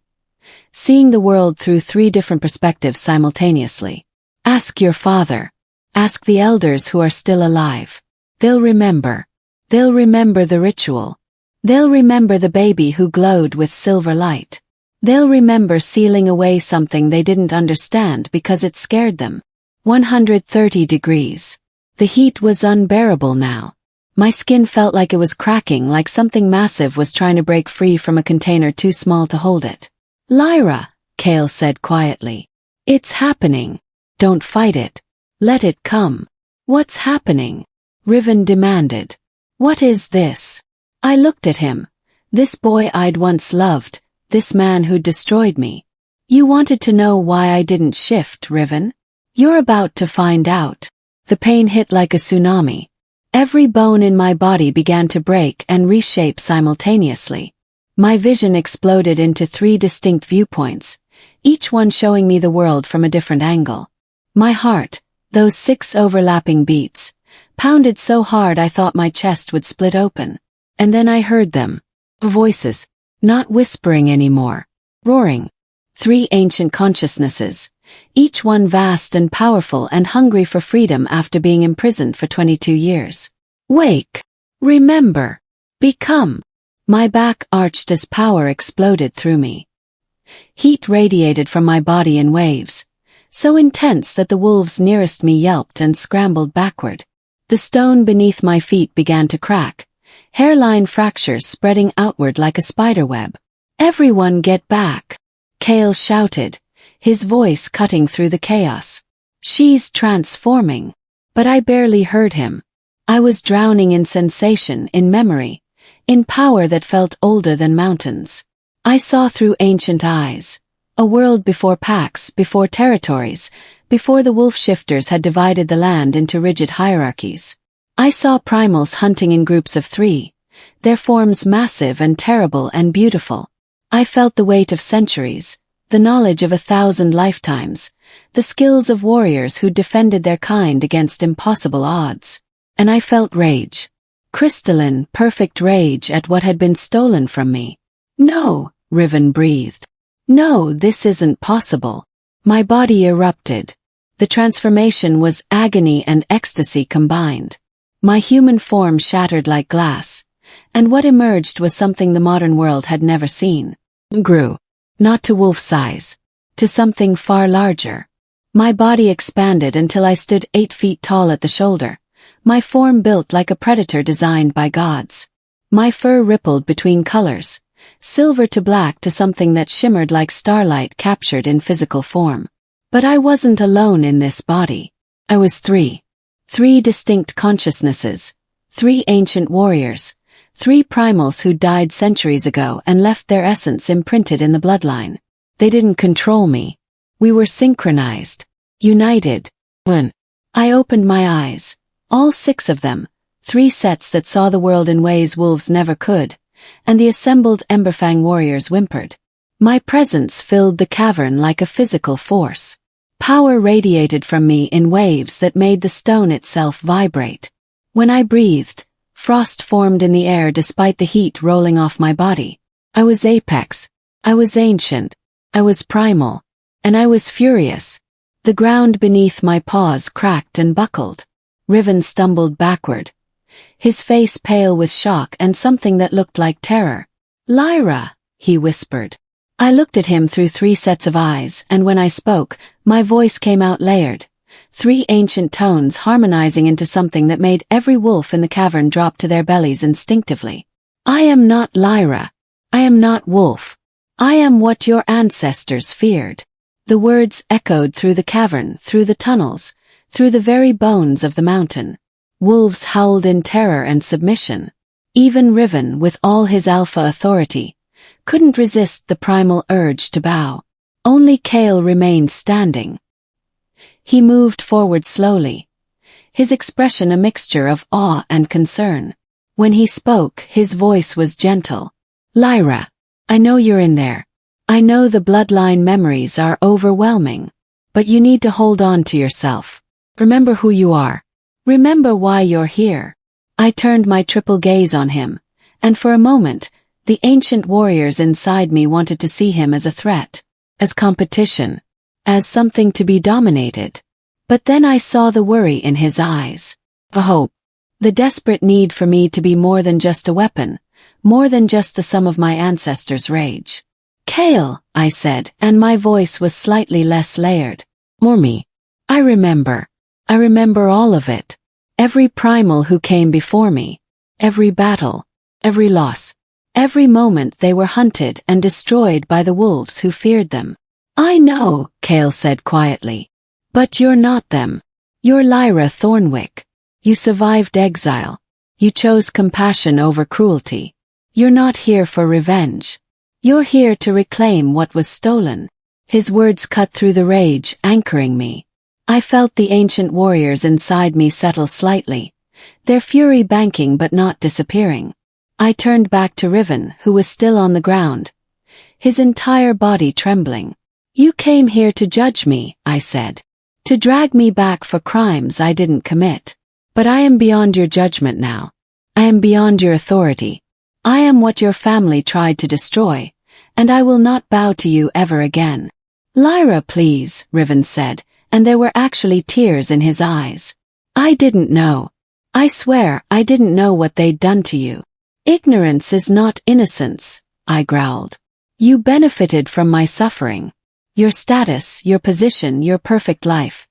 Seeing the world through 3 different perspectives simultaneously. Ask your father. Ask the elders who are still alive. They'll remember. They'll remember the ritual. They'll remember the baby who glowed with silver light. They'll remember sealing away something they didn't understand because it scared them. 130 degrees. The heat was unbearable now. My skin felt like it was cracking, like something massive was trying to break free from a container too small to hold it. Lyra, Kale said quietly. It's happening. Don't fight it. Let it come. What's happening? Riven demanded. What is this? I looked at him. This boy I'd once loved, this man who'd destroyed me. You wanted to know why I didn't shift, Riven? You're about to find out. The pain hit like a tsunami. Every bone in my body began to break and reshape simultaneously. My vision exploded into 3 distinct viewpoints, each one showing me the world from a different angle. My heart, those 6 overlapping beats, pounded so hard I thought my chest would split open. And then I heard them. Voices. Not whispering anymore. Roaring. 3 ancient consciousnesses, each one vast and powerful and hungry for freedom after being imprisoned for 22 years. Wake. Remember. Become. My back arched as power exploded through me. Heat radiated from my body in waves, so intense that the wolves nearest me yelped and scrambled backward. The stone beneath my feet began to crack, hairline fractures spreading outward like a spiderweb. Everyone get back! Kale shouted, his voice cutting through the chaos. She's transforming. But I barely heard him. I was drowning in sensation, in memory, in power that felt older than mountains. I saw through ancient eyes. A world before packs, before territories, before the wolf shifters had divided the land into rigid hierarchies. I saw primals hunting in groups of 3, their forms massive and terrible and beautiful. I felt the weight of centuries, the knowledge of 1,000 lifetimes, the skills of warriors who defended their kind against impossible odds. And I felt rage. Crystalline, perfect rage at what had been stolen from me. No, Riven breathed. No, this isn't possible. My body erupted. The transformation was agony and ecstasy combined. My human form shattered like glass, and what emerged was something the modern world had never seen. Grew. Not to wolf size. To something far larger. My body expanded until I stood 8 feet tall at the shoulder, my form built like a predator designed by gods. My fur rippled between colors, silver to black to something that shimmered like starlight captured in physical form. But I wasn't alone in this body. I was 3. 3 distinct consciousnesses, 3 ancient warriors, 3 primals who died centuries ago and left their essence imprinted in the bloodline. They didn't control me. We were synchronized, united. When I opened my eyes, all 6 of them, 3 sets that saw the world in ways wolves never could, and the assembled Emberfang warriors whimpered. My presence filled the cavern like a physical force. Power radiated from me in waves that made the stone itself vibrate. When I breathed, frost formed in the air despite the heat rolling off my body. I was apex. I was ancient. I was primal. And I was furious. The ground beneath my paws cracked and buckled. Riven stumbled backward, his face pale with shock and something that looked like terror. "Lyra," he whispered. I looked at him through 3 sets of eyes, and when I spoke, my voice came out layered. 3 ancient tones harmonizing into something that made every wolf in the cavern drop to their bellies instinctively. "I am not Lyra. I am not wolf. I am what your ancestors feared." The words echoed through the cavern, through the tunnels, through the very bones of the mountain. Wolves howled in terror and submission. Even Riven, with all his alpha authority, couldn't resist the primal urge to bow. Only Kale remained standing. He moved forward slowly, his expression a mixture of awe and concern. When he spoke, his voice was gentle. "Lyra, I know you're in there. I know the bloodline memories are overwhelming. But you need to hold on to yourself. Remember who you are. Remember why you're here." I turned my triple gaze on him, and for a moment, the ancient warriors inside me wanted to see him as a threat, as competition, as something to be dominated. But then I saw the worry in his eyes, a hope, the desperate need for me to be more than just a weapon, more than just the sum of my ancestors' rage. "Kale," I said, and my voice was slightly less layered. "Mormi. I remember. I remember all of it. Every primal who came before me. Every battle. Every loss. Every moment they were hunted and destroyed by the wolves who feared them." "I know," Kale said quietly. "But you're not them. You're Lyra Thornwyck. You survived exile. You chose compassion over cruelty. You're not here for revenge. You're here to reclaim what was stolen." His words cut through the rage, anchoring me. I felt the ancient warriors inside me settle slightly, their fury banking but not disappearing. I turned back to Riven, who was still on the ground, his entire body trembling. "You came here to judge me," I said. "To drag me back for crimes I didn't commit. But I am beyond your judgment now. I am beyond your authority. I am what your family tried to destroy, and I will not bow to you ever again." "Lyra, please," Riven said, and there were actually tears in his eyes. "I didn't know. I swear I didn't know what they'd done to you." "Ignorance is not innocence," I growled. "You benefited from my suffering. Your status, your position, your perfect life.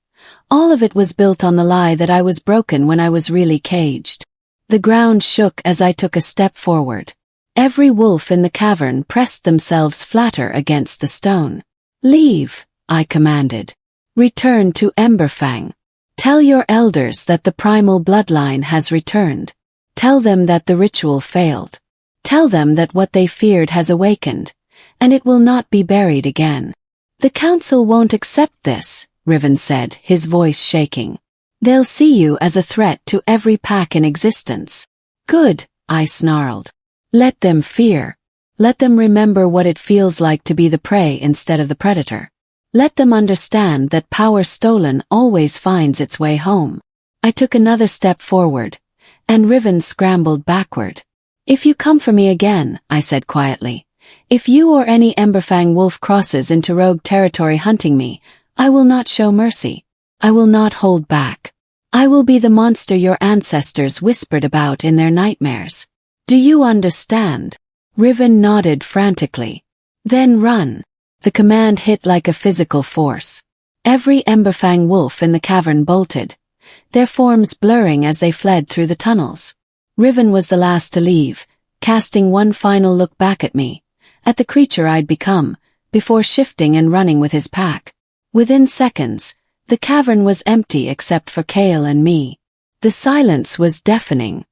All of it was built on the lie that I was broken when I was really caged." The ground shook as I took a step forward. Every wolf in the cavern pressed themselves flatter against the stone. "Leave," I commanded. "Return to Emberfang. Tell your elders that the primal bloodline has returned. Tell them that the ritual failed. Tell them that what they feared has awakened, and it will not be buried again." "The council won't accept this," Riven said, his voice shaking. "They'll see you as a threat to every pack in existence." "Good," I snarled. "Let them fear. Let them remember what it feels like to be the prey instead of the predator. Let them understand that power stolen always finds its way home." I took another step forward, and Riven scrambled backward. "If you come for me again," I said quietly, "if you or any Emberfang wolf crosses into rogue territory hunting me, I will not show mercy. I will not hold back. I will be the monster your ancestors whispered about in their nightmares. Do you understand?" Riven nodded frantically. "Then run." The command hit like a physical force. Every Emberfang wolf in the cavern bolted, their forms blurring as they fled through the tunnels. Riven was the last to leave, casting one final look back at me, at the creature I'd become, before shifting and running with his pack. Within seconds, the cavern was empty except for Kale and me. The silence was deafening.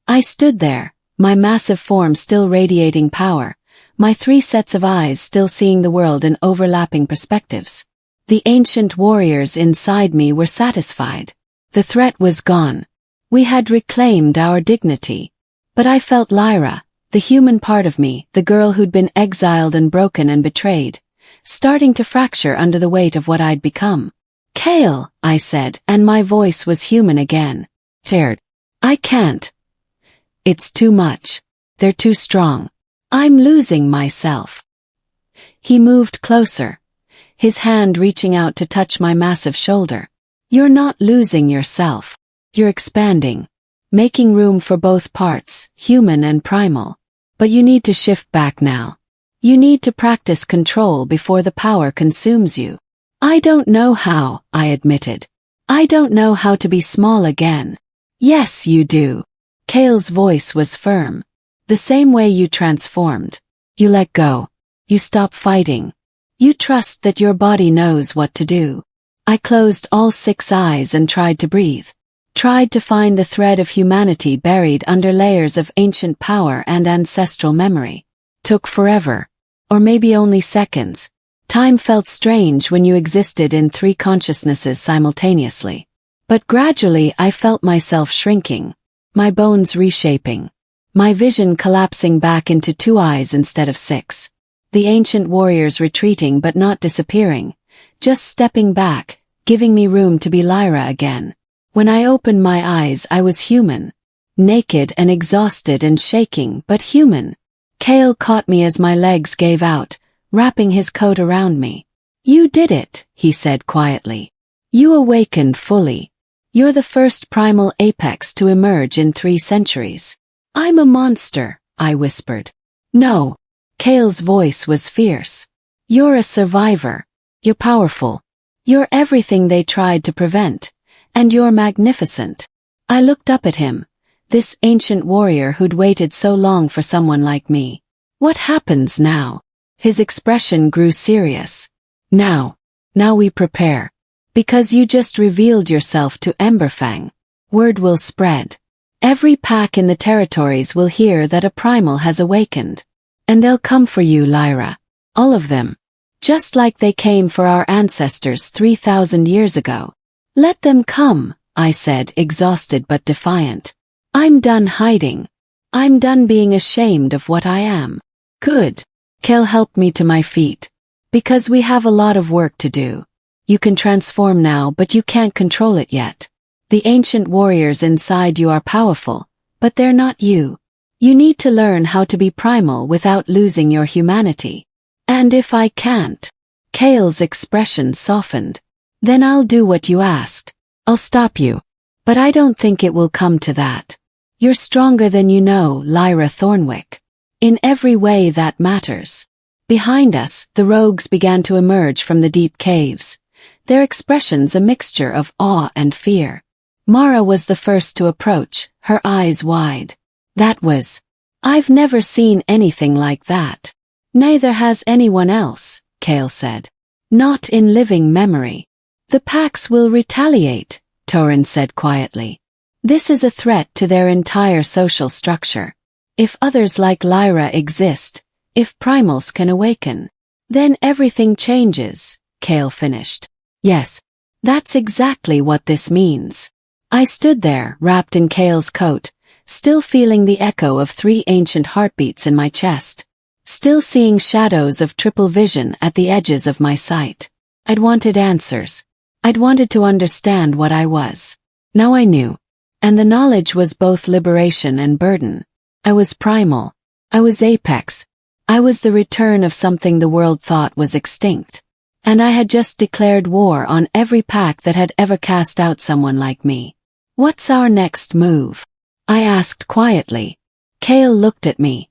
I stood there, my massive form still radiating power, my 3 sets of eyes still seeing the world in overlapping perspectives. The ancient warriors inside me were satisfied. The threat was gone. We had reclaimed our dignity. But I felt Lyra, the human part of me, the girl who'd been exiled and broken and betrayed, starting to fracture under the weight of what I'd become. Kale, I said, and my voice was human again. Shared. I can't. It's too much. They're too strong. I'm losing myself. He moved closer, his hand reaching out to touch my massive shoulder. You're not losing yourself. You're expanding, making room for both parts, human and primal. But you need to shift back now. You need to practice control before the power consumes you. I don't know how, I admitted. I don't know how to be small again. Yes, you do. Kale's voice was firm. The same way you transformed. You let go. You stop fighting. You trust that your body knows what to do. I closed all 6 eyes and tried to breathe. Tried to find the thread of humanity buried under layers of ancient power and ancestral memory. Took forever. Or maybe only seconds. Time felt strange when you existed in 3 consciousnesses simultaneously. But gradually I felt myself shrinking. My bones reshaping. My vision collapsing back into 2 eyes instead of 6. The ancient warriors retreating but not disappearing. Just stepping back, giving me room to be Lyra again. When I opened my eyes I was human. Naked and exhausted and shaking, but human. Kale caught me as my legs gave out, wrapping his coat around me. You did it, he said quietly. You awakened fully. You're the first primal apex to emerge in 3 centuries. I'm a monster, I whispered. No. Kale's voice was fierce. You're a survivor. You're powerful. You're everything they tried to prevent. And you're magnificent. I looked up at him, this ancient warrior who'd waited so long for someone like me. What happens now? His expression grew serious. Now we prepare. Because you just revealed yourself to Emberfang. Word will spread. Every pack in the territories will hear that a primal has awakened. And they'll come for you, Lyra. All of them. Just like they came for our ancestors 3,000 years ago. Let them come, I said, exhausted but defiant. I'm done hiding. I'm done being ashamed of what I am. Good. Kale helped me to my feet. Because we have a lot of work to do. You can transform now, but you can't control it yet. The ancient warriors inside you are powerful, but they're not you. You need to learn how to be primal without losing your humanity. And if I can't, Kale's expression softened. Then I'll do what you asked. I'll stop you. But I don't think it will come to that. You're stronger than you know, Lyra Thornwyck. In every way that matters. Behind us, the rogues began to emerge from the deep caves. Their expressions a mixture of awe and fear. Mara was the first to approach, her eyes wide. That was. I've never seen anything like that. Neither has anyone else, Kale said. Not in living memory. The packs will retaliate, Torin said quietly. This is a threat to their entire social structure. If others like Lyra exist, if primals can awaken, then everything changes, Kale finished. Yes, that's exactly what this means. I stood there, wrapped in Kale's coat, still feeling the echo of 3 ancient heartbeats in my chest. Still seeing shadows of triple vision at the edges of my sight. I'd wanted answers. I'd wanted to understand what I was. Now I knew. And the knowledge was both liberation and burden. I was primal. I was apex. I was the return of something the world thought was extinct. And I had just declared war on every pack that had ever cast out someone like me. What's our next move? I asked quietly. Kale looked at me.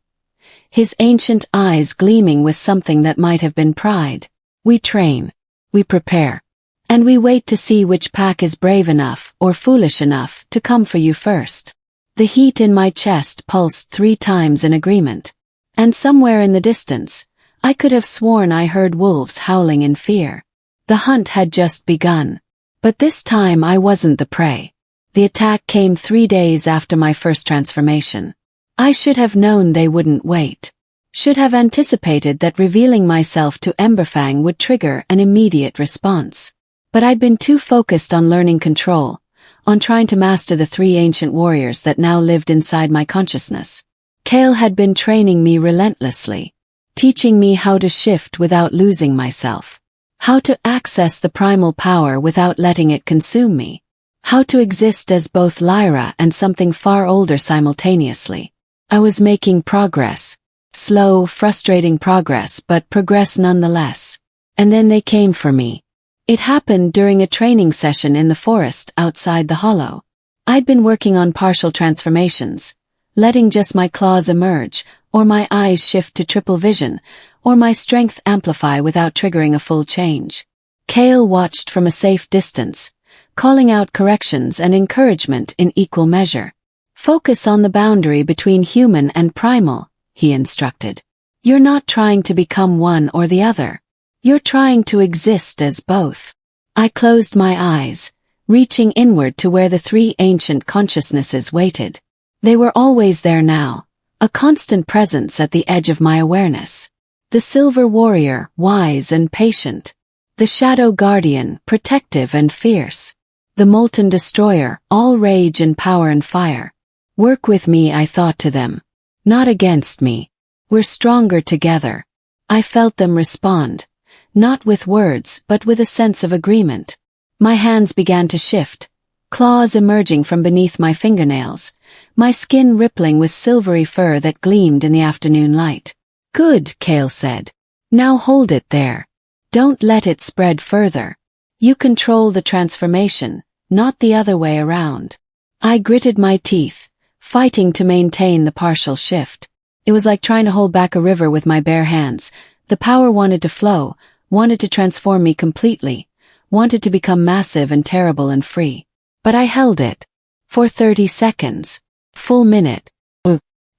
His ancient eyes gleaming with something that might have been pride. We train. We prepare. And we wait to see which pack is brave enough or foolish enough to come for you first. The heat in my chest pulsed 3 times in agreement. And somewhere in the distance, I could have sworn I heard wolves howling in fear. The hunt had just begun. But this time I wasn't the prey. The attack came 3 days after my first transformation. I should have known they wouldn't wait. Should have anticipated that revealing myself to Emberfang would trigger an immediate response. But I'd been too focused on learning control, on trying to master the 3 ancient warriors that now lived inside my consciousness. Kale had been training me relentlessly, teaching me how to shift without losing myself, How to access the primal power without letting it consume me. How to exist as both Lyra and something far older simultaneously. I was making progress. Slow, frustrating progress, but progress nonetheless. And then they came for me. It happened during a training session in the forest outside the hollow. I'd been working on partial transformations, letting just my claws emerge, or my eyes shift to triple vision, or my strength amplify without triggering a full change. Kale watched from a safe distance, calling out corrections and encouragement in equal measure. Focus on the boundary between human and primal, he instructed. You're not trying to become one or the other. You're trying to exist as both. I closed my eyes, reaching inward to where the three ancient consciousnesses waited. They were always there now, a constant presence at the edge of my awareness. The silver warrior, wise and patient. The shadow guardian, protective and fierce. The molten destroyer, all rage and power and fire. Work with me, I thought to them. Not against me. We're stronger together. I felt them respond. Not with words, but with a sense of agreement. My hands began to shift, claws emerging from beneath my fingernails, my skin rippling with silvery fur that gleamed in the afternoon light. Good, Kale said. Now hold it there. Don't let it spread further. You control the transformation, not the other way around. I gritted my teeth, fighting to maintain the partial shift. It was like trying to hold back a river with my bare hands. The power wanted to flow, wanted to transform me completely, wanted to become massive and terrible and free. But I held it. For 30 seconds. Full minute.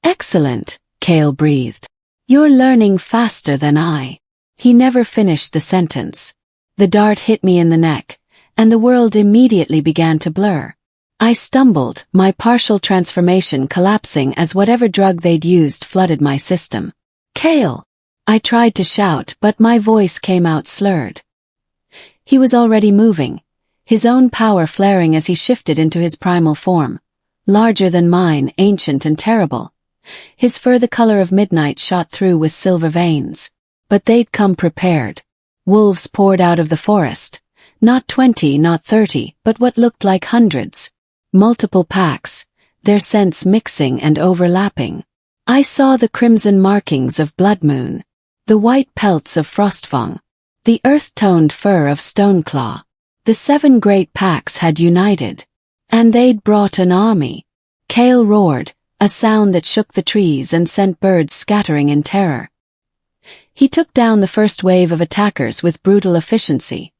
Excellent, Kale breathed. You're learning faster than I. He never finished the sentence. The dart hit me in the neck, and the world immediately began to blur. I stumbled, my partial transformation collapsing as whatever drug they'd used flooded my system. Kale! I tried to shout, but my voice came out slurred. He was already moving, his own power flaring as he shifted into his primal form. Larger than mine, ancient and terrible. His fur the color of midnight shot through with silver veins. But they'd come prepared. Wolves poured out of the forest. Not 20, not 30, but what looked like hundreds. Multiple packs, their scents mixing and overlapping. I saw the crimson markings of blood moon. The white pelts of frostfang. The earth-toned fur of stoneclaw. The 7 great packs had united. And they'd brought an army. Kale roared, a sound that shook the trees and sent birds scattering in terror. He took down the first wave of attackers with brutal efficiency.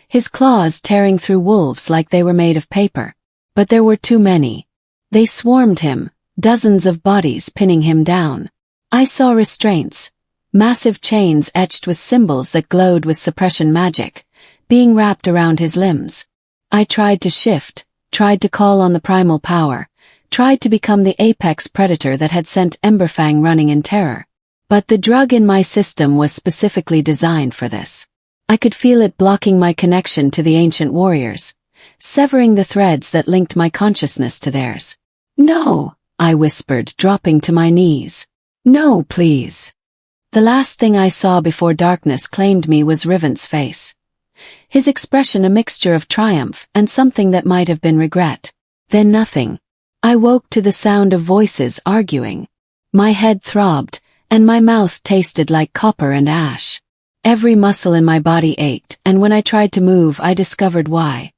His claws tearing through wolves like they were made of paper. But there were too many. They swarmed him, dozens of bodies pinning him down. I saw restraints. Massive chains etched with symbols that glowed with suppression magic, being wrapped around his limbs. I tried to shift, tried to call on the primal power, tried to become the apex predator that had sent Emberfang running in terror. But the drug in my system was specifically designed for this. I could feel it blocking my connection to the ancient warriors, severing the threads that linked my consciousness to theirs. No, I whispered, dropping to my knees. No, please. The last thing I saw before darkness claimed me was Riven's face. His expression a mixture of triumph and something that might have been regret. Then nothing. I woke to the sound of voices arguing. My head throbbed, and my mouth tasted like copper and ash. Every muscle in my body ached, and when I tried to move I discovered why.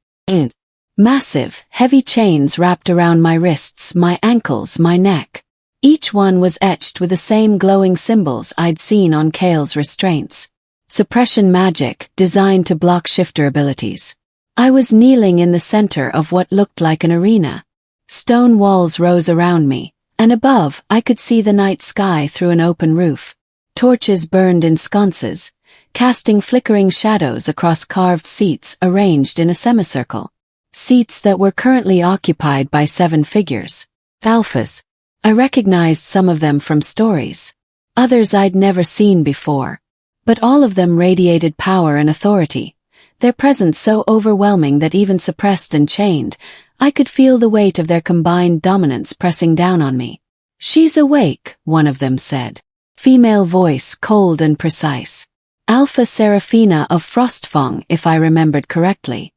Massive, heavy chains wrapped around my wrists, my ankles, my neck. Each one was etched with the same glowing symbols I'd seen on Kale's restraints. Suppression magic, designed to block shifter abilities. I was kneeling in the center of what looked like an arena. Stone walls rose around me, and above I could see the night sky through an open roof. Torches burned in sconces, casting flickering shadows across carved seats arranged in a semicircle. Seats that were currently occupied by 7 figures. Alphas. I recognized some of them from stories. Others I'd never seen before. But all of them radiated power and authority, their presence so overwhelming that even suppressed and chained, I could feel the weight of their combined dominance pressing down on me. She's awake, one of them said. Female voice, cold and precise. Alpha Seraphina of Frostfang, if I remembered correctly.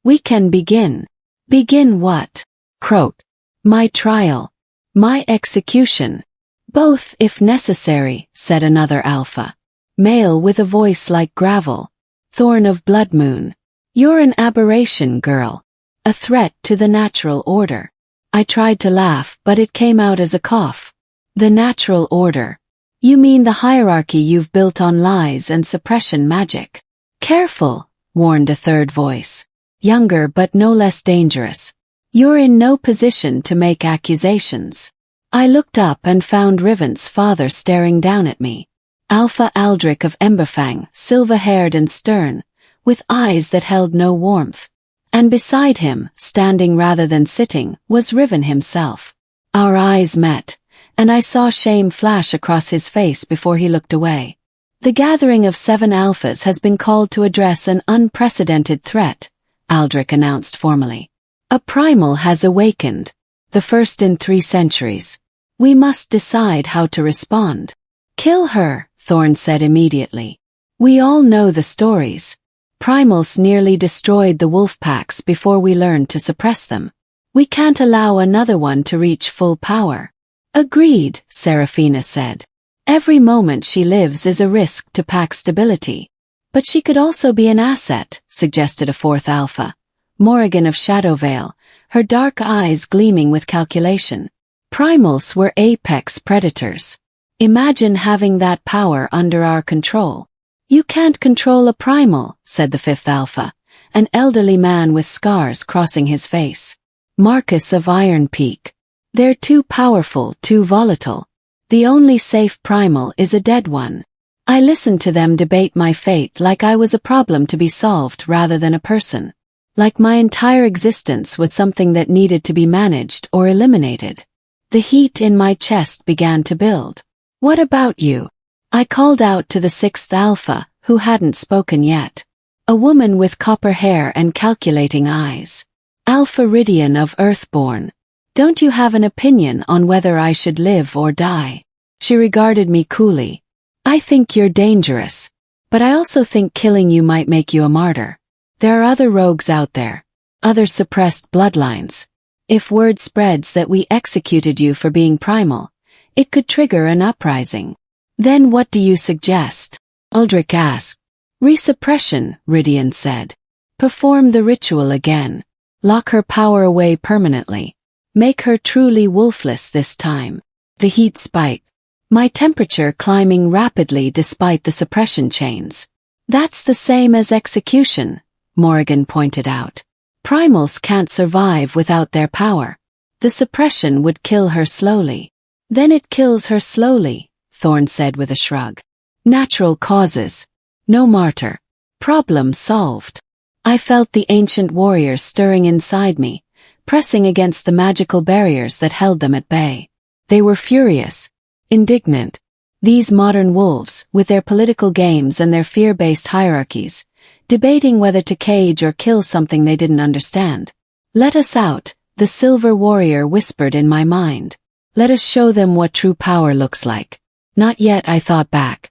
We can begin. Begin what? Croaked. My trial. My execution. Both if necessary, said another alpha. Male with a voice like gravel. Thorn of Blood Moon. You're an aberration, girl. A threat to the natural order. I tried to laugh, but it came out as a cough. The natural order. You mean the hierarchy you've built on lies and suppression magic. Careful, warned a third voice. Younger but no less dangerous. You're in no position to make accusations. I looked up and found Riven's father staring down at me. Alpha Aldrich of Emberfang, silver-haired and stern, with eyes that held no warmth. And beside him, standing rather than sitting, was Riven himself. Our eyes met, and I saw shame flash across his face before he looked away. The gathering of 7 alphas has been called to address an unprecedented threat, Aldrich announced formally. A primal has awakened, the first in 3 centuries. We must decide how to respond. Kill her, Thorn said immediately. We all know the stories. Primals nearly destroyed the wolf packs before we learned to suppress them. We can't allow another one to reach full power. Agreed, Seraphina said. Every moment she lives is a risk to pack stability. But she could also be an asset, suggested a 4th alpha. Morrigan of Shadowvale, her dark eyes gleaming with calculation. Primals were apex predators. Imagine having that power under our control. You can't control a primal, said the 5th alpha, an elderly man with scars crossing his face. Marcus of Iron Peak. They're too powerful, too volatile. The only safe primal is a dead one. I listened to them debate my fate like I was a problem to be solved rather than a person. Like my entire existence was something that needed to be managed or eliminated. The heat in my chest began to build. What about you? I called out to the 6th alpha, who hadn't spoken yet. A woman with copper hair and calculating eyes. Alpha Ridian of Earthborn. Don't you have an opinion on whether I should live or die? She regarded me coolly. I think you're dangerous. But I also think killing you might make you a martyr. There are other rogues out there. Other suppressed bloodlines. If word spreads that we executed you for being primal, it could trigger an uprising. Then what do you suggest? Aldrich asked. Resuppression, Ridian said. Perform the ritual again. Lock her power away permanently. Make her truly wolfless this time. The heat spiked. My temperature climbing rapidly despite the suppression chains. That's the same as execution, Morrigan pointed out. Primals can't survive without their power. The suppression would kill her slowly. Then it kills her slowly, Thorn said with a shrug. Natural causes. No martyr. Problem solved. I felt the ancient warriors stirring inside me, pressing against the magical barriers that held them at bay. They were furious. Indignant. These modern wolves, with their political games and their fear-based hierarchies, debating whether to cage or kill something they didn't understand. Let us out, the silver warrior whispered in my mind. Let us show them what true power looks like. Not yet, I thought back.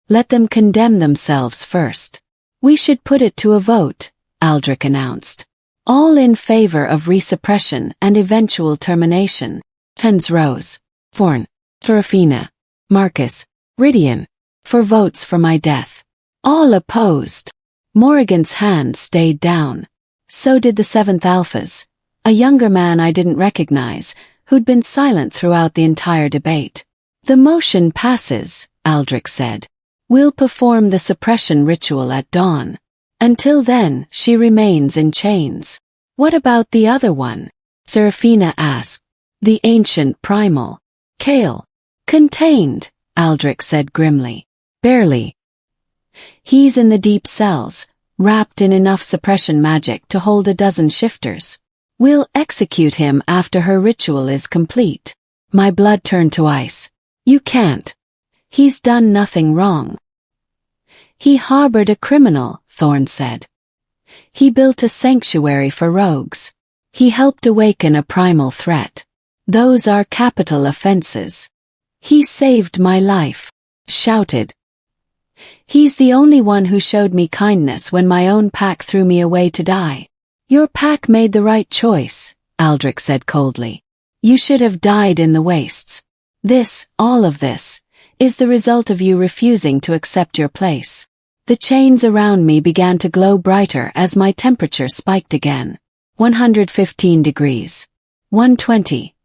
Let them condemn themselves first. We should put it to a vote, Aldrich announced. All in favor of resuppression and eventual termination. Hands rose. Thorn, Seraphina, Marcus, Ridian, for votes for my death. All opposed. Morrigan's hand stayed down. So did the 7th alphas, a younger man I didn't recognize, who'd been silent throughout the entire debate. The motion passes, Aldrich said. We'll perform the suppression ritual at dawn. Until then, she remains in chains. What about the other one? Seraphina asked. The ancient primal. Kale. Contained, Aldrich said grimly. Barely. He's in the deep cells, wrapped in enough suppression magic to hold a dozen shifters. We'll execute him after her ritual is complete. My blood turned to ice. You can't. He's done nothing wrong. He harbored a criminal, Thorn said. He built a sanctuary for rogues. He helped awaken a primal threat. Those are capital offenses. He saved my life. Shouted. He's the only one who showed me kindness when my own pack threw me away to die. Your pack made the right choice, Aldrich said coldly. You should have died in the wastes. All of this, is the result of you refusing to accept your place. The chains around me began to glow brighter as my temperature spiked again. 115 degrees. 120.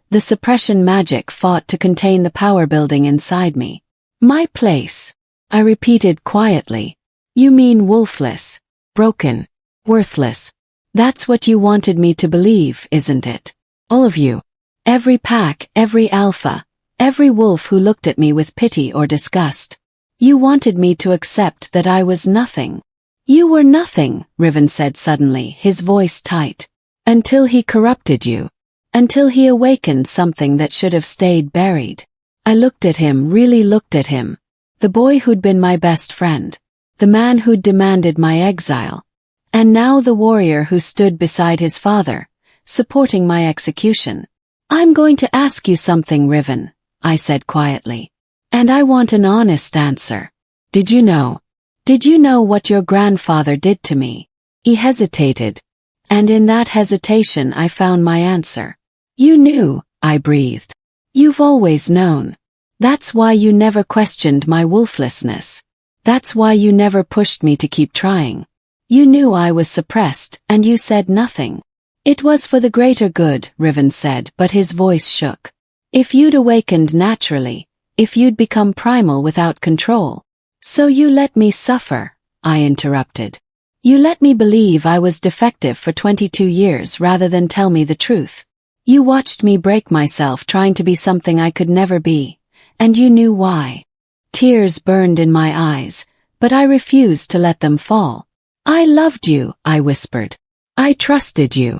The suppression magic fought to contain the power building inside me. My place, I repeated quietly. You mean wolfless, broken, worthless. That's what you wanted me to believe, isn't it? All of you. Every pack, every alpha, every wolf who looked at me with pity or disgust. You wanted me to accept that I was nothing. You were nothing, Riven said suddenly, his voice tight. Until he corrupted you. Until he awakened something that should have stayed buried. I looked at him, really looked at him. The boy who'd been my best friend. The man who'd demanded my exile. And now the warrior who stood beside his father, supporting my execution. I'm going to ask you something, Riven, I said quietly. And I want an honest answer. Did you know? Did you know what your grandfather did to me? He hesitated. And in that hesitation I found my answer. You knew, I breathed. You've always known. That's why you never questioned my wolflessness. That's why you never pushed me to keep trying. You knew I was suppressed, and you said nothing. It was for the greater good, Riven said, but his voice shook. If you'd awakened naturally, if you'd become primal without control. So you let me suffer, I interrupted. You let me believe I was defective for 22 years rather than tell me the truth. You watched me break myself trying to be something I could never be, and you knew why. Tears burned in my eyes, but I refused to let them fall. I loved you, I whispered. I trusted you.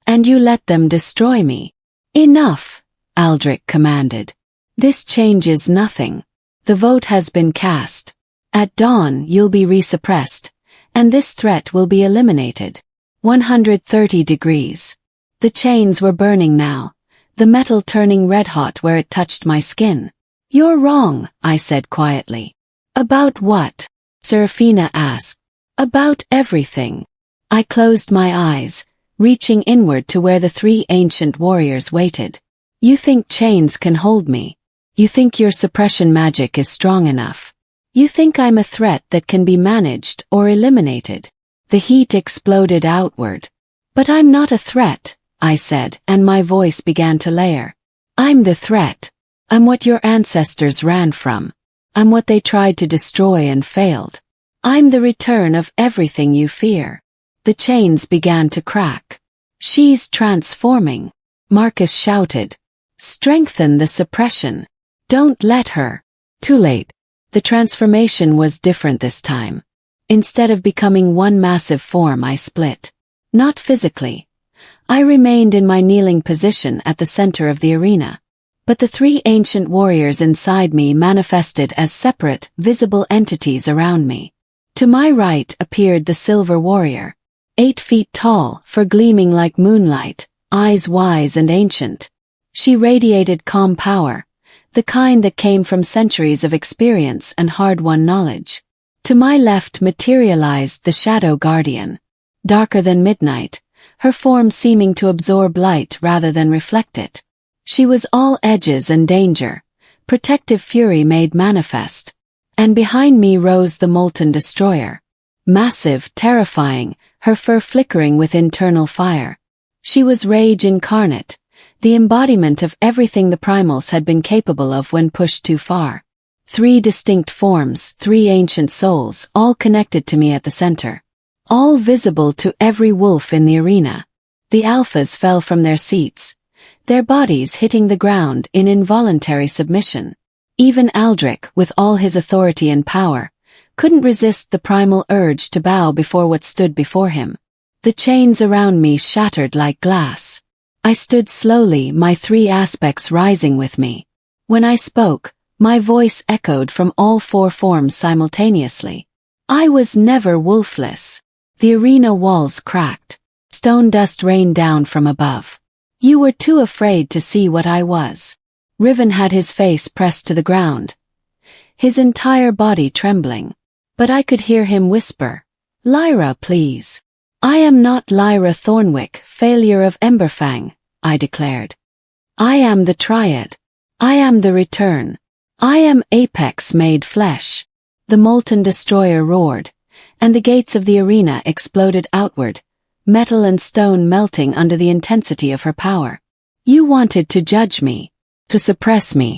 And you let them destroy me. Enough, Aldrich commanded. This changes nothing. The vote has been cast. At dawn you'll be resuppressed, and this threat will be eliminated. 130 degrees. The chains were burning now, the metal turning red-hot where it touched my skin. You're wrong, I said quietly. About what? Serafina asked. About everything. I closed my eyes, reaching inward to where the three ancient warriors waited. You think chains can hold me. You think your suppression magic is strong enough. You think I'm a threat that can be managed or eliminated. The heat exploded outward. But I'm not a threat, I said, and my voice began to layer. I'm the threat. I'm what your ancestors ran from. I'm what they tried to destroy and failed. I'm the return of everything you fear. The chains began to crack. She's transforming, Marcus shouted. Strengthen the suppression. Don't let her. Too late. The transformation was different this time. Instead of becoming one massive form, I split. Not physically. I remained in my kneeling position at the center of the arena. But the three ancient warriors inside me manifested as separate, visible entities around me. To my right appeared the silver warrior. 8 feet tall, fur gleaming like moonlight, eyes wise and ancient. She radiated calm power, the kind that came from centuries of experience and hard-won knowledge. To my left materialized the Shadow Guardian. Darker than midnight, her form seeming to absorb light rather than reflect it. She was all edges and danger, protective fury made manifest. And behind me rose the Molten Destroyer. Massive, terrifying, her fur flickering with internal fire. She was rage incarnate, the embodiment of everything the primals had been capable of when pushed too far. 3 distinct forms, 3 ancient souls, all connected to me at the center. All visible to every wolf in the arena. The alphas fell from their seats, their bodies hitting the ground in involuntary submission. Even Aldrich, with all his authority and power, couldn't resist the primal urge to bow before what stood before him. The chains around me shattered like glass. I stood slowly, my 3 aspects rising with me. When I spoke, my voice echoed from all 4 forms simultaneously. I was never wolfless. The arena walls cracked. Stone dust rained down from above. You were too afraid to see what I was. Riven had his face pressed to the ground. his entire body trembling. But I could hear him whisper, "Lyra, please." "I am not Lyra Thornwyck, failure of Emberfang," I declared. "I am the Triad. I am the Return. I am Apex made flesh." The molten destroyer roared, and the gates of the arena exploded outward, metal and stone melting under the intensity of her power. "You wanted to judge me, to suppress me,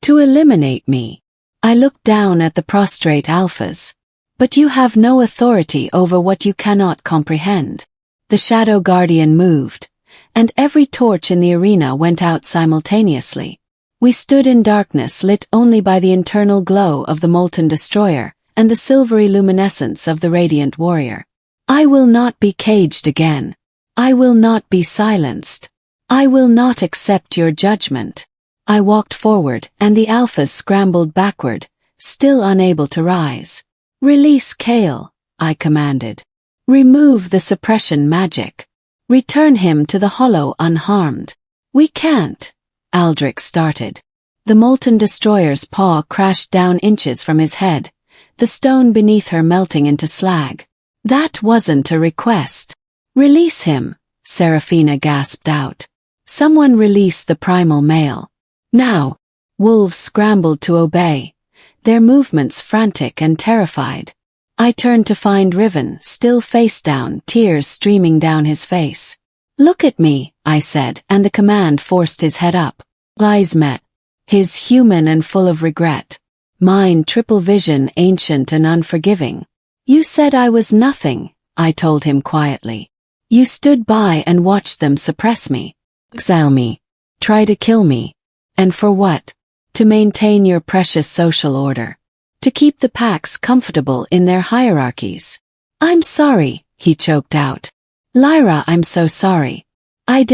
to eliminate me." I looked down at the prostrate alphas. "But you have no authority over what you cannot comprehend." The Shadow Guardian moved, and every torch in the arena went out simultaneously. We stood in darkness lit only by the internal glow of the molten destroyer and the silvery luminescence of the radiant warrior. "I will not be caged again. I will not be silenced. I will not accept your judgment." I walked forward and the alphas scrambled backward, still unable to rise. "Release Kale," I commanded. "Remove the suppression magic. Return him to the hollow unharmed." "We can't," Aldrich started. The molten destroyer's paw crashed down inches from his head, the stone beneath her melting into slag. "That wasn't a request." "Release him," Seraphina gasped out. "Someone release the primal male. Now." Wolves scrambled to obey, their movements frantic and terrified. I turned to find Riven, still face down, tears streaming down his face. "Look at me," I said, and the command forced his head up. Eyes met. His human and full of regret. Mine triple vision, ancient and unforgiving. "You said I was nothing," I told him quietly. "You stood by and watched them suppress me. Exile me. Try to kill me. And for what? To maintain your precious social order. To keep the packs comfortable in their hierarchies." "I'm sorry," he choked out. "Lyra, I'm so sorry. I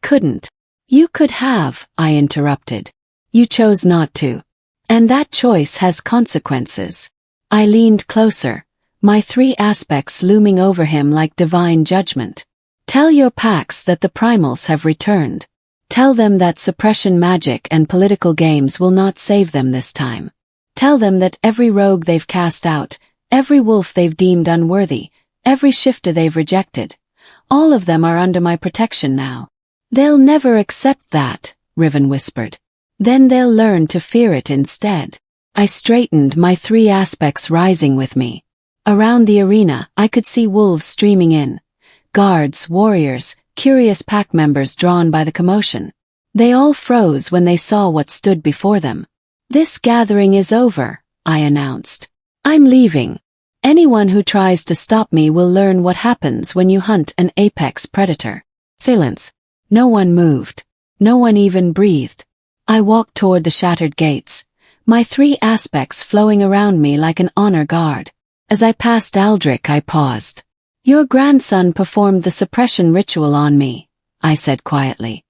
couldn't." "You could have," I interrupted. "You chose not to. And that choice has consequences." I leaned closer, my three aspects looming over him like divine judgment. "Tell your packs that the primals have returned. Tell them that suppression magic and political games will not save them this time. Tell them that every rogue they've cast out, every wolf they've deemed unworthy, every shifter they've rejected, all of them are under my protection now." "They'll never accept that," Riven whispered. "Then they'll learn to fear it instead." I straightened, my three aspects rising with me. Around the arena, I could see wolves streaming in. Guards, warriors, curious pack members drawn by the commotion. They all froze when they saw what stood before them. "This gathering is over," I announced. "I'm leaving. Anyone who tries to stop me will learn what happens when you hunt an apex predator." Silence. No one moved. No one even breathed. I walked toward the shattered gates, my three aspects flowing around me like an honor guard. As I passed Aldrich, I paused. "Your grandson performed the suppression ritual on me," I said quietly.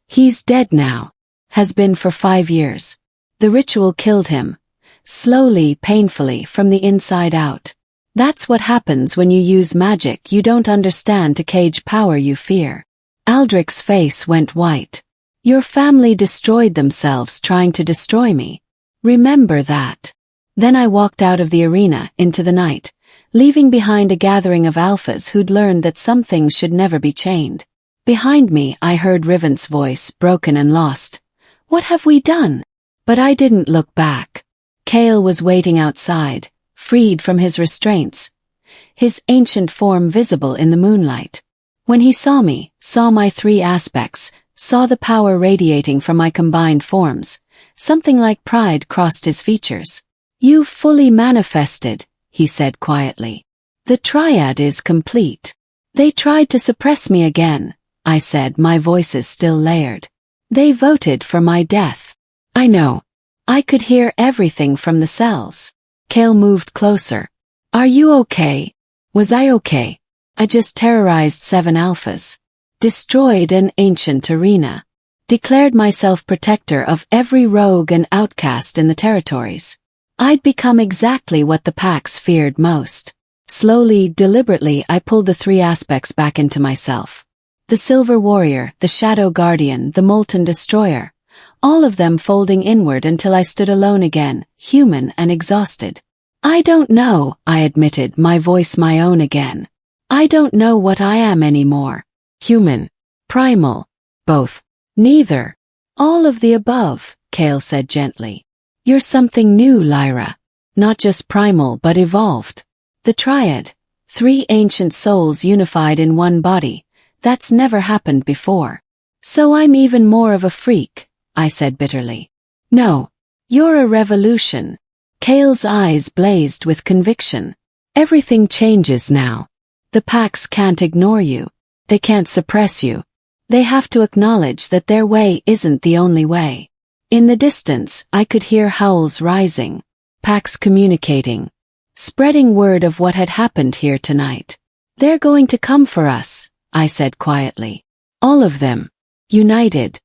"He's dead now. Has been for 5 years. The ritual killed him. Slowly, painfully, from the inside out. That's what happens when you use magic you don't understand to cage power you fear." Aldrich's face went white. "Your family destroyed themselves trying to destroy me. Remember that." Then I walked out of the arena, into the night, leaving behind a gathering of alphas who'd learned that some things should never be chained. Behind me, I heard Riven's voice, broken and lost. "What have we done?" But I didn't look back. Kale was waiting outside, freed from his restraints, his ancient form visible in the moonlight. When he saw me, saw my three aspects, saw the power radiating from my combined forms, something like pride crossed his features. "You've fully manifested," he said quietly. "The triad is complete." "They tried to suppress me again," I said, my voices still layered. "They voted for my death." "I know." I could hear everything from the cells. Kale moved closer. "Are you okay?" Was I okay? I just terrorized 7 alphas. Destroyed an ancient arena. Declared myself protector of every rogue and outcast in the territories. I'd become exactly what the packs feared most. Slowly, deliberately, I pulled the 3 aspects back into myself. The Silver Warrior, the Shadow Guardian, the Molten Destroyer. all of them folding inward until I stood alone again, human and exhausted. I don't know, I admitted, my voice my own again. I don't know what I am anymore. Human. Primal. Both. Neither. All of the above, Kale said gently. You're something new, Lyra. Not just primal but evolved. The triad. 3 ancient souls unified in one body. That's never happened before. So I'm even more of a freak, I said bitterly. No. You're a revolution. Kale's eyes blazed with conviction. Everything changes now. The packs can't ignore you. They can't suppress you. They have to acknowledge that their way isn't the only way. In the distance, I could hear howls rising, packs communicating, spreading word of what had happened here tonight. They're going to come for us, I said quietly. All of them. United.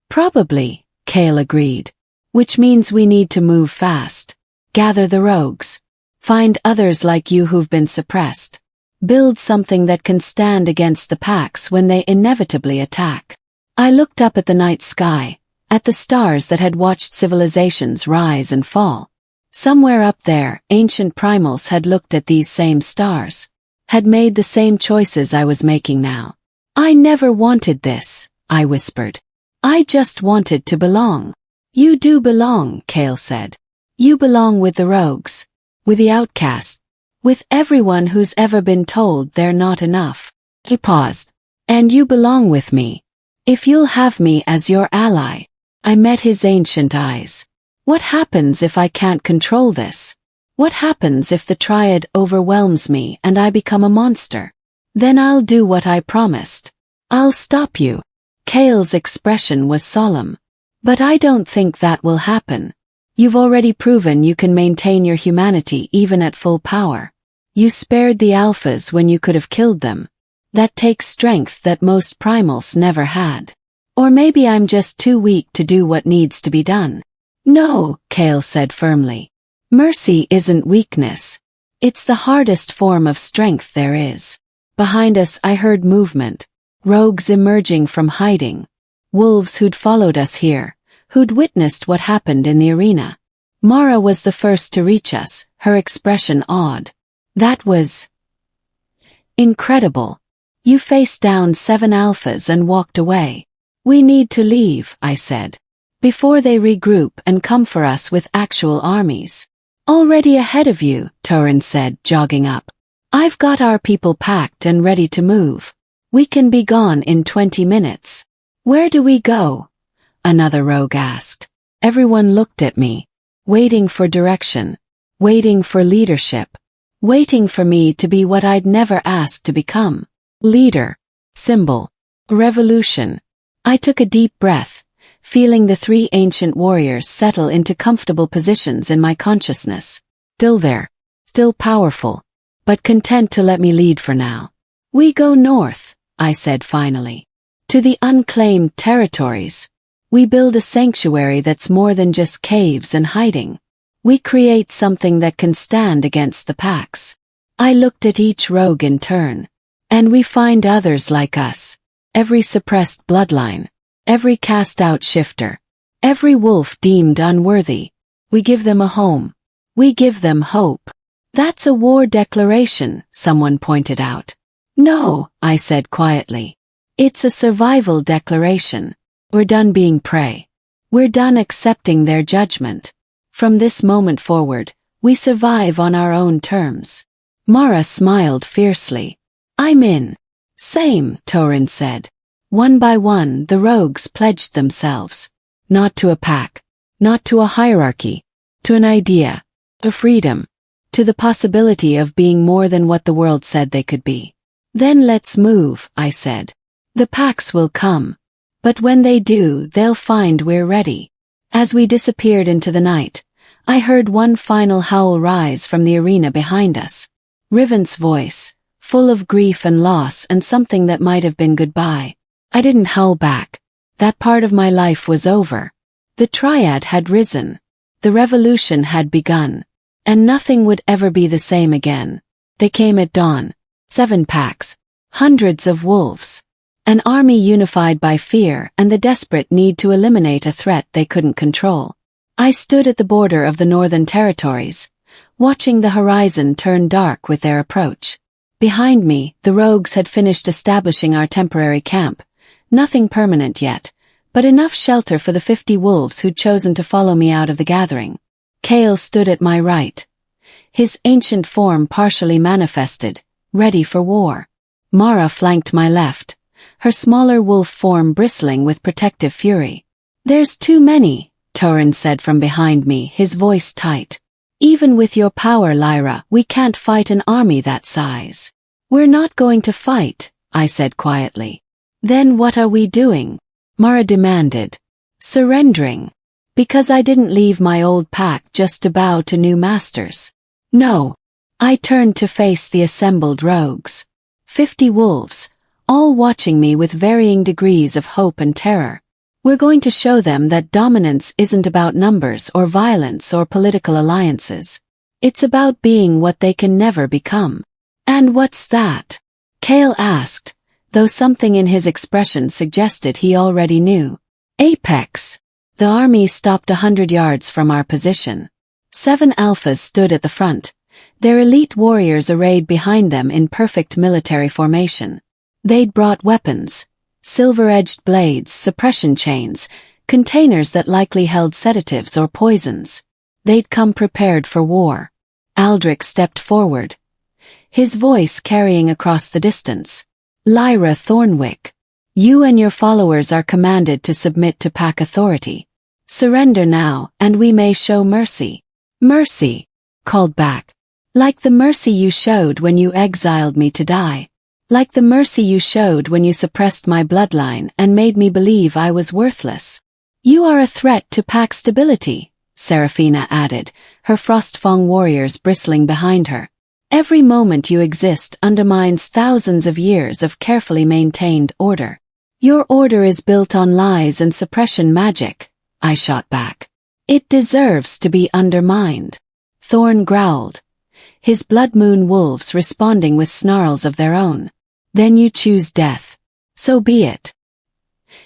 Probably, Kale agreed. Which means we need to move fast. Gather the rogues. Find others like you who've been suppressed. Build something that can stand against the packs when they inevitably attack. I looked up at the night sky, at the stars that had watched civilizations rise and fall. Somewhere up there, ancient primals had looked at these same stars, had made the same choices I was making now. I never wanted this, I whispered. I just wanted to belong. You do belong, Kale said. You belong with the rogues, with the outcast, with everyone who's ever been told they're not enough. He paused. And you belong with me. If you'll have me as your ally. I met his ancient eyes. What happens if I can't control this? What happens if the triad overwhelms me and I become a monster? Then I'll do what I promised. I'll stop you. Kale's expression was solemn. But I don't think that will happen. You've already proven you can maintain your humanity even at full power. You spared the alphas when you could have killed them. That takes strength that most primals never had. Or maybe I'm just too weak to do what needs to be done. No, Kale said firmly. Mercy isn't weakness. It's the hardest form of strength there is. Behind us I heard movement. Rogues emerging from hiding. Wolves who'd followed us here, who'd witnessed what happened in the arena. Mara was the first to reach us, her expression awed. That was incredible. You faced down 7 alphas and walked away. We need to leave, I said, before they regroup and come for us with actual armies. Already ahead of you, Torrin said, jogging up. I've got our people packed and ready to move. We can be gone in 20 minutes. Where do we go? Another rogue asked. Everyone looked at me, waiting for direction, waiting for leadership, waiting for me to be what I'd never asked to become. Leader. Symbol. Revolution. I took a deep breath, feeling the 3 ancient warriors settle into comfortable positions in my consciousness. Still there. Still powerful. But content to let me lead for now. We go north, I said finally. To the unclaimed territories. We build a sanctuary that's more than just caves and hiding. We create something that can stand against the packs. I looked at each rogue in turn. And we find others like us. Every suppressed bloodline. Every cast-out shifter. Every wolf deemed unworthy. We give them a home. We give them hope. That's a war declaration, someone pointed out. No, I said quietly. It's a survival declaration. We're done being prey. We're done accepting their judgment. From this moment forward, we survive on our own terms. Mara smiled fiercely. I'm in. Same, Torrin said. One by one the rogues pledged themselves. Not to a pack. Not to a hierarchy. To an idea. To freedom. To the possibility of being more than what the world said they could be. Then let's move, I said. The packs will come. But when they do, they'll find we're ready. As we disappeared into the night, I heard one final howl rise from the arena behind us. Riven's voice, full of grief and loss and something that might have been goodbye. I didn't howl back. That part of my life was over. The triad had risen. The revolution had begun. And nothing would ever be the same again. They came at dawn. 7 packs. Hundreds of wolves. An army unified by fear and the desperate need to eliminate a threat they couldn't control. I stood at the border of the Northern Territories, watching the horizon turn dark with their approach. Behind me, the rogues had finished establishing our temporary camp. Nothing permanent yet, but enough shelter for the 50 wolves who'd chosen to follow me out of the gathering. Kale stood at my right, his ancient form partially manifested, ready for war. Mara flanked my left, her smaller wolf form bristling with protective fury. "There's too many," Torin said from behind me, his voice tight. "Even with your power, Lyra, we can't fight an army that size." "We're not going to fight," I said quietly. "Then what are we doing?" Mara demanded. "Surrendering. Because I didn't leave my old pack just to bow to new masters. No." I turned to face the assembled rogues. 50 wolves, all watching me with varying degrees of hope and terror. We're going to show them that dominance isn't about numbers or violence or political alliances. It's about being what they can never become. "And what's that?" Kale asked, though something in his expression suggested he already knew. "Apex." The army stopped 100 yards from our position. 7 alphas stood at the front, their elite warriors arrayed behind them in perfect military formation. They'd brought weapons, silver-edged blades, suppression chains, containers that likely held sedatives or poisons. They'd come prepared for war. Aldrich stepped forward, his voice carrying across the distance. "Lyra Thornwyck, you and your followers are commanded to submit to pack authority. Surrender now, and we may show mercy." "Mercy," called back. "Like the mercy you showed when you exiled me to die. Like the mercy you showed when you suppressed my bloodline and made me believe I was worthless." "You are a threat to pack stability," Seraphina added, her Frostfang warriors bristling behind her. "Every moment you exist undermines thousands of years of carefully maintained order." "Your order is built on lies and suppression magic," I shot back. "It deserves to be undermined." Thorn growled, his blood moon wolves responding with snarls of their own. "Then you choose death. So be it."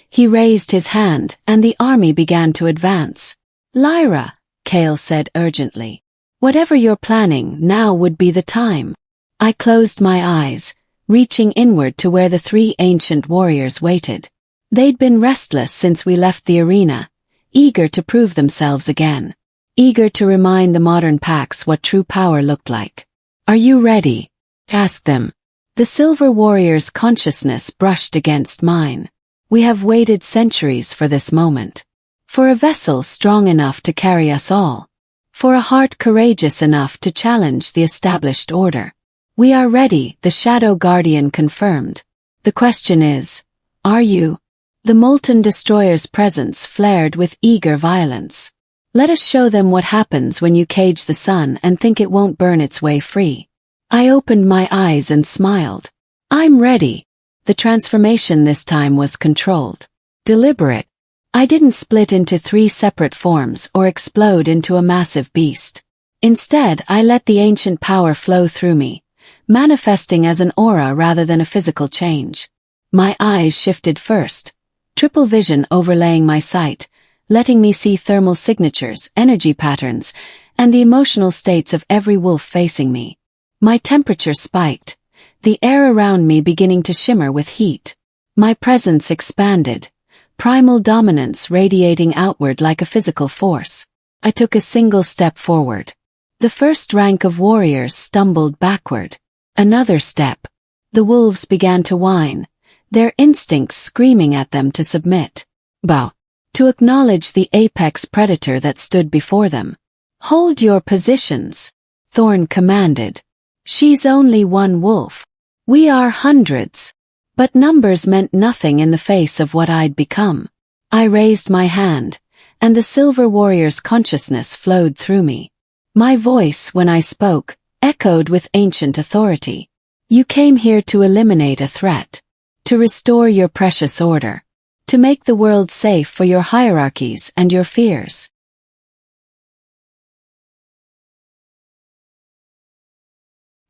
He raised his hand, and the army began to advance. "Lyra," Kale said urgently, "whatever you're planning, now would be the time." I closed my eyes, reaching inward to where the 3 ancient warriors waited. They'd been restless since we left the arena, eager to prove themselves again. Eager to remind the modern packs what true power looked like. "Are you ready?" asked them. The Silver Warrior's consciousness brushed against mine. "We have waited centuries for this moment. For a vessel strong enough to carry us all. For a heart courageous enough to challenge the established order. We are ready," the Shadow Guardian confirmed. "The question is, are you?" The Molten Destroyer's presence flared with eager violence. "Let us show them what happens when you cage the sun and think it won't burn its way free." I opened my eyes and smiled. "I'm ready." The transformation this time was controlled, deliberate. I didn't split into 3 separate forms or explode into a massive beast. Instead, I let the ancient power flow through me, manifesting as an aura rather than a physical change. My eyes shifted first, triple vision overlaying my sight, letting me see thermal signatures, energy patterns, and the emotional states of every wolf facing me. My temperature spiked, the air around me beginning to shimmer with heat. My presence expanded, primal dominance radiating outward like a physical force. I took a single step forward. The first rank of warriors stumbled backward. Another step. The wolves began to whine, their instincts screaming at them to submit. Bow. To acknowledge the apex predator that stood before them. "Hold your positions," Thorn commanded. "She's only one wolf. We are hundreds." But numbers meant nothing in the face of what I'd become. I raised my hand, and the Silver Warrior's consciousness flowed through me. My voice, when I spoke, echoed with ancient authority. "You came here to eliminate a threat. To restore your precious order. To make the world safe for your hierarchies and your fears."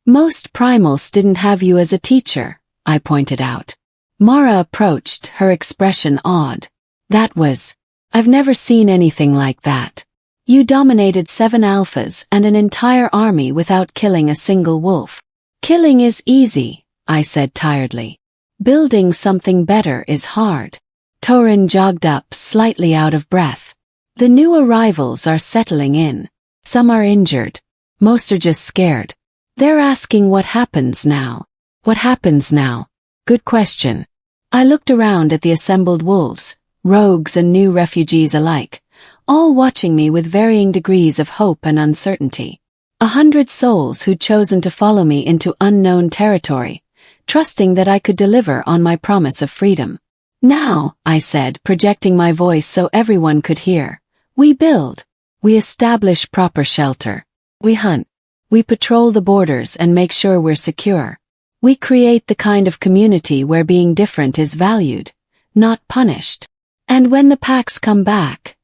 "Most primals didn't have you as a teacher," I pointed out. Mara approached, her expression odd. I've never seen anything like that. You dominated 7 alphas and an entire army without killing a single wolf. Killing is easy, I said tiredly. Building something better is hard. Torin jogged up, slightly out of breath. The new arrivals are settling in. Some are injured. Most are just scared. They're asking what happens now. What happens now? Good question. I looked around at the assembled wolves, rogues and new refugees alike, all watching me with varying degrees of hope and uncertainty. 100 souls who'd chosen to follow me into unknown territory, trusting that I could deliver on my promise of freedom. Now, I said, projecting my voice so everyone could hear, we build. We establish proper shelter. We hunt. We patrol the borders and make sure we're secure. We create the kind of community where being different is valued, not punished. And when the packs come back,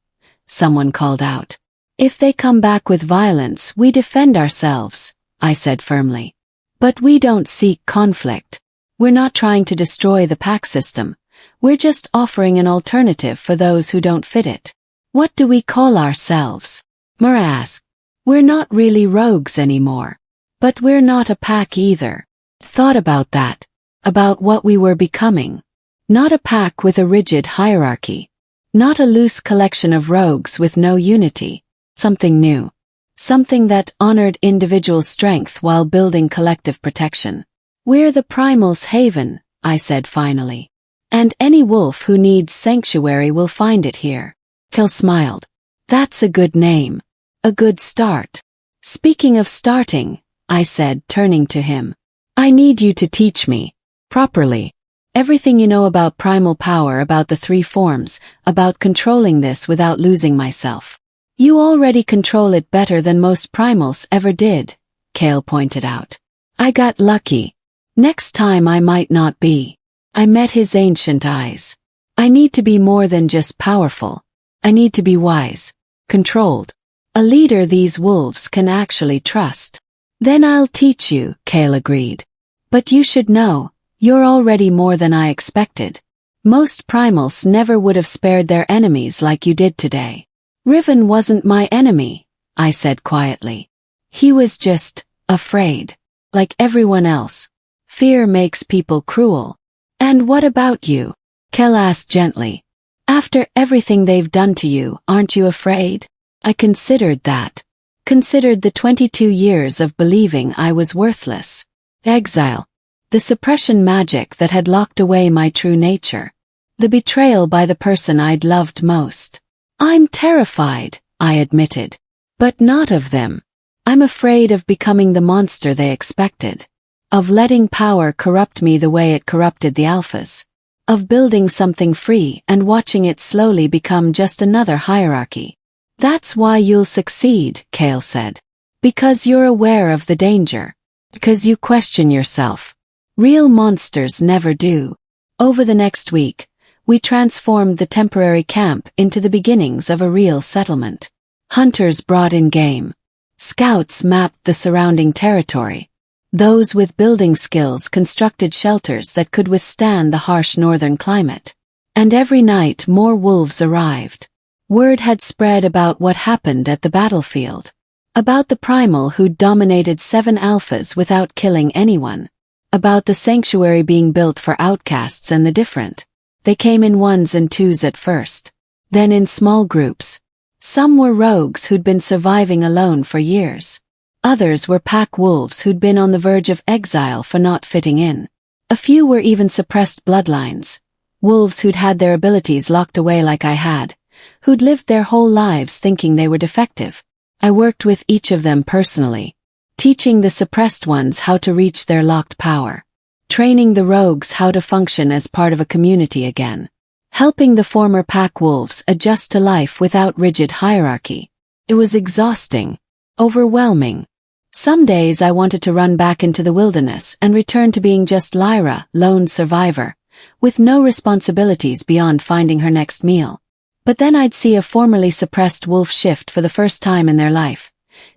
someone called out. If they come back with violence, we defend ourselves, I said firmly. But we don't seek conflict. We're not trying to destroy the pack system. We're just offering an alternative for those who don't fit it. What do we call ourselves? Mara asked. We're not really rogues anymore. But we're not a pack either. Thought about that. About what we were becoming. Not a pack with a rigid hierarchy. Not a loose collection of rogues with no unity. Something new. Something that honored individual strength while building collective protection. We're the Primal's haven, I said finally. And any wolf who needs sanctuary will find it here. Kel smiled. That's a good name. A good start. Speaking of starting, I said, turning to him. I need you to teach me. Properly. Everything you know about primal power, about the 3 forms, about controlling this without losing myself. You already control it better than most primals ever did, Kale pointed out. I got lucky. Next time I might not be. I met his ancient eyes. I need to be more than just powerful. I need to be wise. Controlled. A leader these wolves can actually trust. Then I'll teach you, Kale agreed. But you should know, you're already more than I expected. Most primals never would have spared their enemies like you did today. Riven wasn't my enemy, I said quietly. He was just afraid. Like everyone else. Fear makes people cruel. And what about you? Kel asked gently. After everything they've done to you, aren't you afraid? I considered that. Considered the 22 years of believing I was worthless. Exile. The suppression magic that had locked away my true nature. The betrayal by the person I'd loved most. I'm terrified, I admitted. But not of them. I'm afraid of becoming the monster they expected. Of letting power corrupt me the way it corrupted the alphas. Of building something free and watching it slowly become just another hierarchy. That's why you'll succeed, Kale said. Because you're aware of the danger. Because you question yourself. Real monsters never do. Over the next week, we transformed the temporary camp into the beginnings of a real settlement. Hunters brought in game. Scouts mapped the surrounding territory. Those with building skills constructed shelters that could withstand the harsh northern climate. And every night more wolves arrived. Word had spread about what happened at the battlefield. About the Primal who'd dominated 7 alphas without killing anyone. About the sanctuary being built for outcasts and the different. They came in 1s and 2s at first. Then in small groups. Some were rogues who'd been surviving alone for years. Others were pack wolves who'd been on the verge of exile for not fitting in. A few were even suppressed bloodlines. Wolves who'd had their abilities locked away like I had. Who'd lived their whole lives thinking they were defective. I worked with each of them personally. Teaching the suppressed ones how to reach their locked power. Training the rogues how to function as part of a community again. Helping the former pack wolves adjust to life without rigid hierarchy. It was exhausting. Overwhelming. Some days I wanted to run back into the wilderness and return to being just Lyra, lone survivor, with no responsibilities beyond finding her next meal. But then I'd see a formerly suppressed wolf shift for the first time in their life,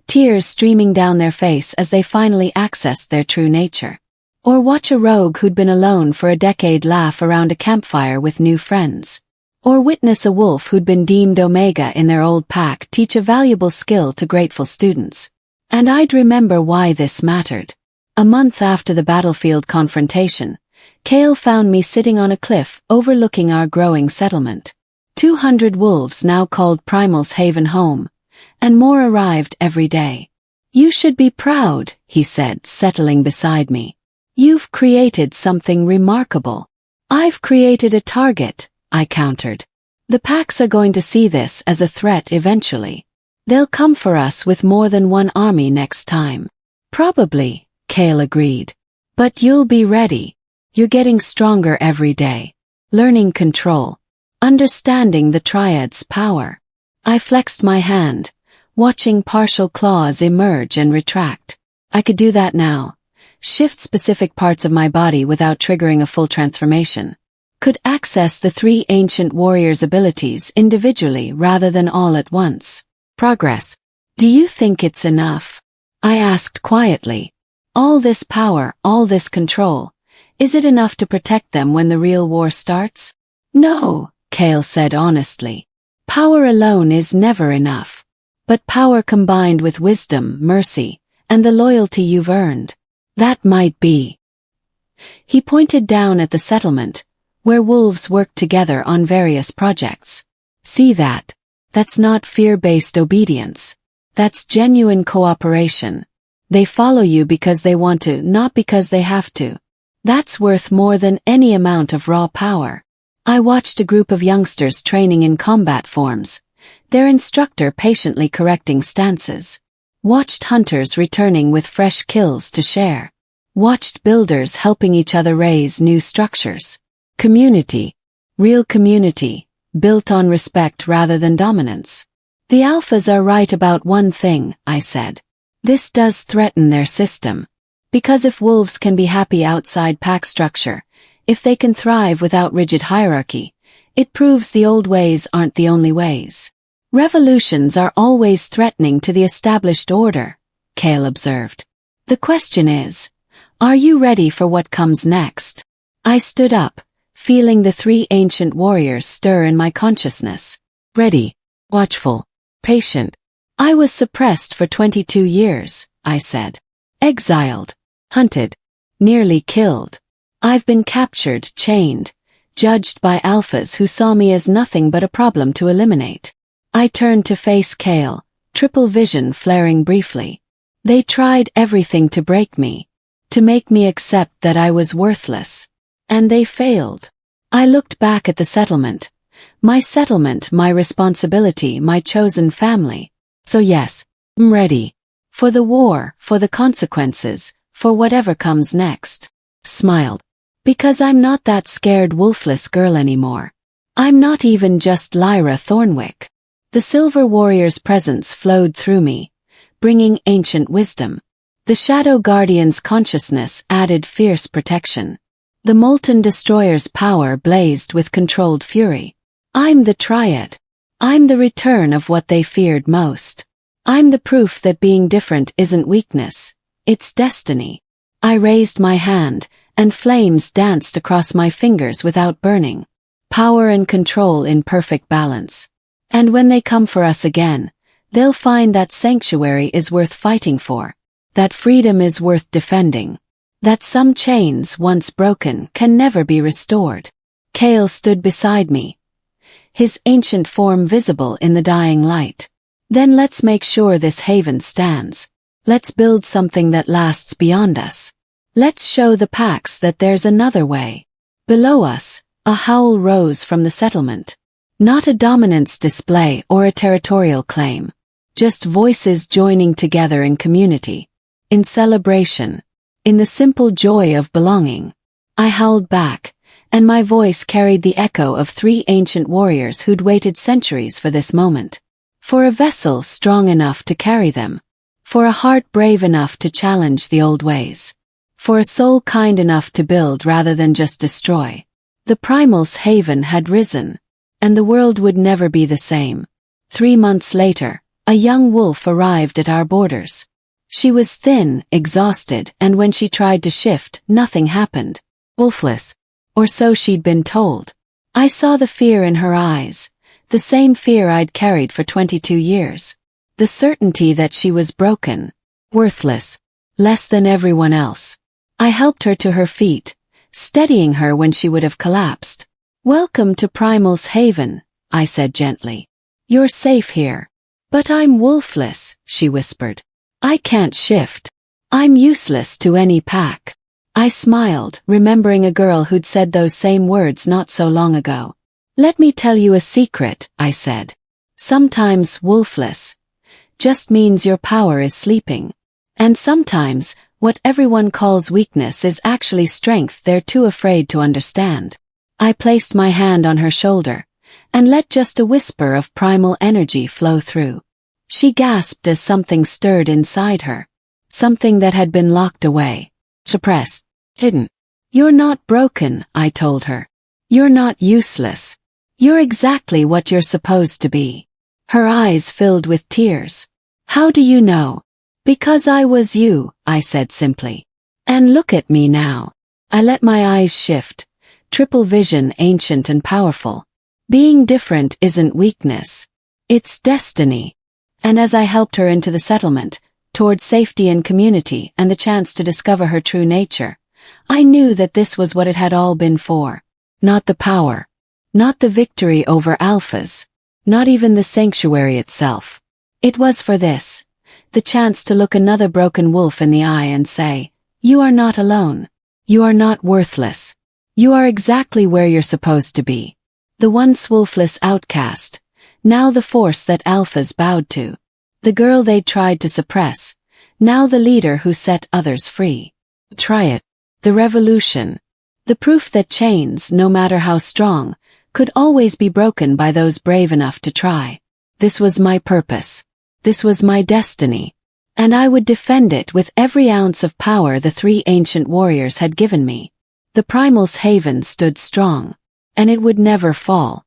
tears streaming down their face as they finally accessed their true nature. Or watch a rogue who'd been alone for a decade laugh around a campfire with new friends. Or witness a wolf who'd been deemed Omega in their old pack teach a valuable skill to grateful students. And I'd remember why this mattered. A month after the battlefield confrontation, Cale found me sitting on a cliff overlooking our growing settlement. 200 wolves now called Primal's haven home, and more arrived every day. "You should be proud," he said, settling beside me. "You've created something remarkable." "I've created a target," I countered. "The packs are going to see this as a threat eventually. They'll come for us with more than one army next time." "Probably," Cale agreed. "But you'll be ready. You're getting stronger every day. Learning control. Understanding the triad's power." I flexed my hand, watching partial claws emerge and retract. I could do that now. Shift specific parts of my body without triggering a full transformation. Could access the 3 ancient warriors' abilities individually rather than all at once. Progress. "Do you think it's enough?" I asked quietly. "All this power, all this control. Is it enough to protect them when the real war starts?" "No," Cale said honestly. "Power alone is never enough. But power combined with wisdom, mercy, and the loyalty you've earned, that might be." He pointed down at the settlement, where wolves worked together on various projects. "See that? That's not fear-based obedience. That's genuine cooperation. They follow you because they want to, not because they have to. That's worth more than any amount of raw power." I watched a group of youngsters training in combat forms, their instructor patiently correcting stances. Watched hunters returning with fresh kills to share. Watched builders helping each other raise new structures. Community. Real community, built on respect rather than dominance. "The alphas are right about one thing," I said. "This does threaten their system. Because if wolves can be happy outside pack structure, if they can thrive without rigid hierarchy, it proves the old ways aren't the only ways. Revolutions are always threatening to the established order," Cale observed. "The question is, are you ready for what comes next?" I stood up, feeling the 3 ancient warriors stir in my consciousness. Ready, watchful, patient. "I was suppressed for 22 years, I said. "Exiled, hunted, nearly killed. I've been captured, chained, judged by alphas who saw me as nothing but a problem to eliminate." I turned to face Cale, triple vision flaring briefly. "They tried everything to break me, to make me accept that I was worthless. And they failed." I looked back at the settlement. My responsibility, my chosen family. So yes, I'm ready. For the war, for the consequences, for whatever comes next. Smiled. Because I'm not that scared wolfless girl anymore. I'm not even just Lyra Thornwyck. The Silver Warrior's presence flowed through me, bringing ancient wisdom. The Shadow Guardian's consciousness added fierce protection. The Molten Destroyer's power blazed with controlled fury. I'm the Triad. I'm the return of what they feared most. I'm the proof that being different isn't weakness, it's destiny. I raised my hand, and flames danced across my fingers without burning. Power and control in perfect balance. And when they come for us again, they'll find that sanctuary is worth fighting for, that freedom is worth defending, that some chains once broken can never be restored. Cale stood beside me, his ancient form visible in the dying light. "Then let's make sure this haven stands. Let's build something that lasts beyond us. Let's show the packs that there's another way." Below us, a howl rose from the settlement. Not a dominance display or a territorial claim. Just voices joining together in community. In celebration. In the simple joy of belonging. I howled back, and my voice carried the echo of 3 ancient warriors who'd waited centuries for this moment. For a vessel strong enough to carry them. For a heart brave enough to challenge the old ways. For a soul kind enough to build rather than just destroy. The Primal's haven had risen. And the world would never be the same. 3 months later, a young wolf arrived at our borders. She was thin, exhausted, and when she tried to shift, nothing happened. Wolfless. Or so she'd been told. I saw the fear in her eyes, the same fear I'd carried for 22 years. The certainty that she was broken, worthless, less than everyone else. I helped her to her feet, steadying her when she would have collapsed. "Welcome to Primal's haven," I said gently. "You're safe here." "But I'm wolfless," she whispered. "I can't shift. I'm useless to any pack." I smiled, remembering a girl who'd said those same words not so long ago. "Let me tell you a secret," I said. "Sometimes wolfless just means your power is sleeping. And sometimes, what everyone calls weakness is actually strength they're too afraid to understand." I placed my hand on her shoulder, and let just a whisper of primal energy flow through. She gasped as something stirred inside her. Something that had been locked away, suppressed, hidden. "You're not broken," I told her. "You're not useless. You're exactly what you're supposed to be." Her eyes filled with tears. "How do you know?" "Because I was you," I said simply. "And look at me now." I let my eyes shift, triple vision, ancient and powerful. Being different isn't weakness. It's destiny. And as I helped her into the settlement, toward safety and community and the chance to discover her true nature, I knew that this was what it had all been for. Not the power. Not the victory over alphas. Not even the sanctuary itself. It was for this. The chance to look another broken wolf in the eye and say, "You are not alone. You are not worthless. You are exactly where you're supposed to be." The once wolfless outcast, now the force that alphas bowed to. The girl they'd tried to suppress, now the leader who set others free. Try it. The revolution. The proof that chains, no matter how strong, could always be broken by those brave enough to try. This was my purpose. This was my destiny. And I would defend it with every ounce of power the three ancient warriors had given me. The Primal's haven stood strong. And it would never fall.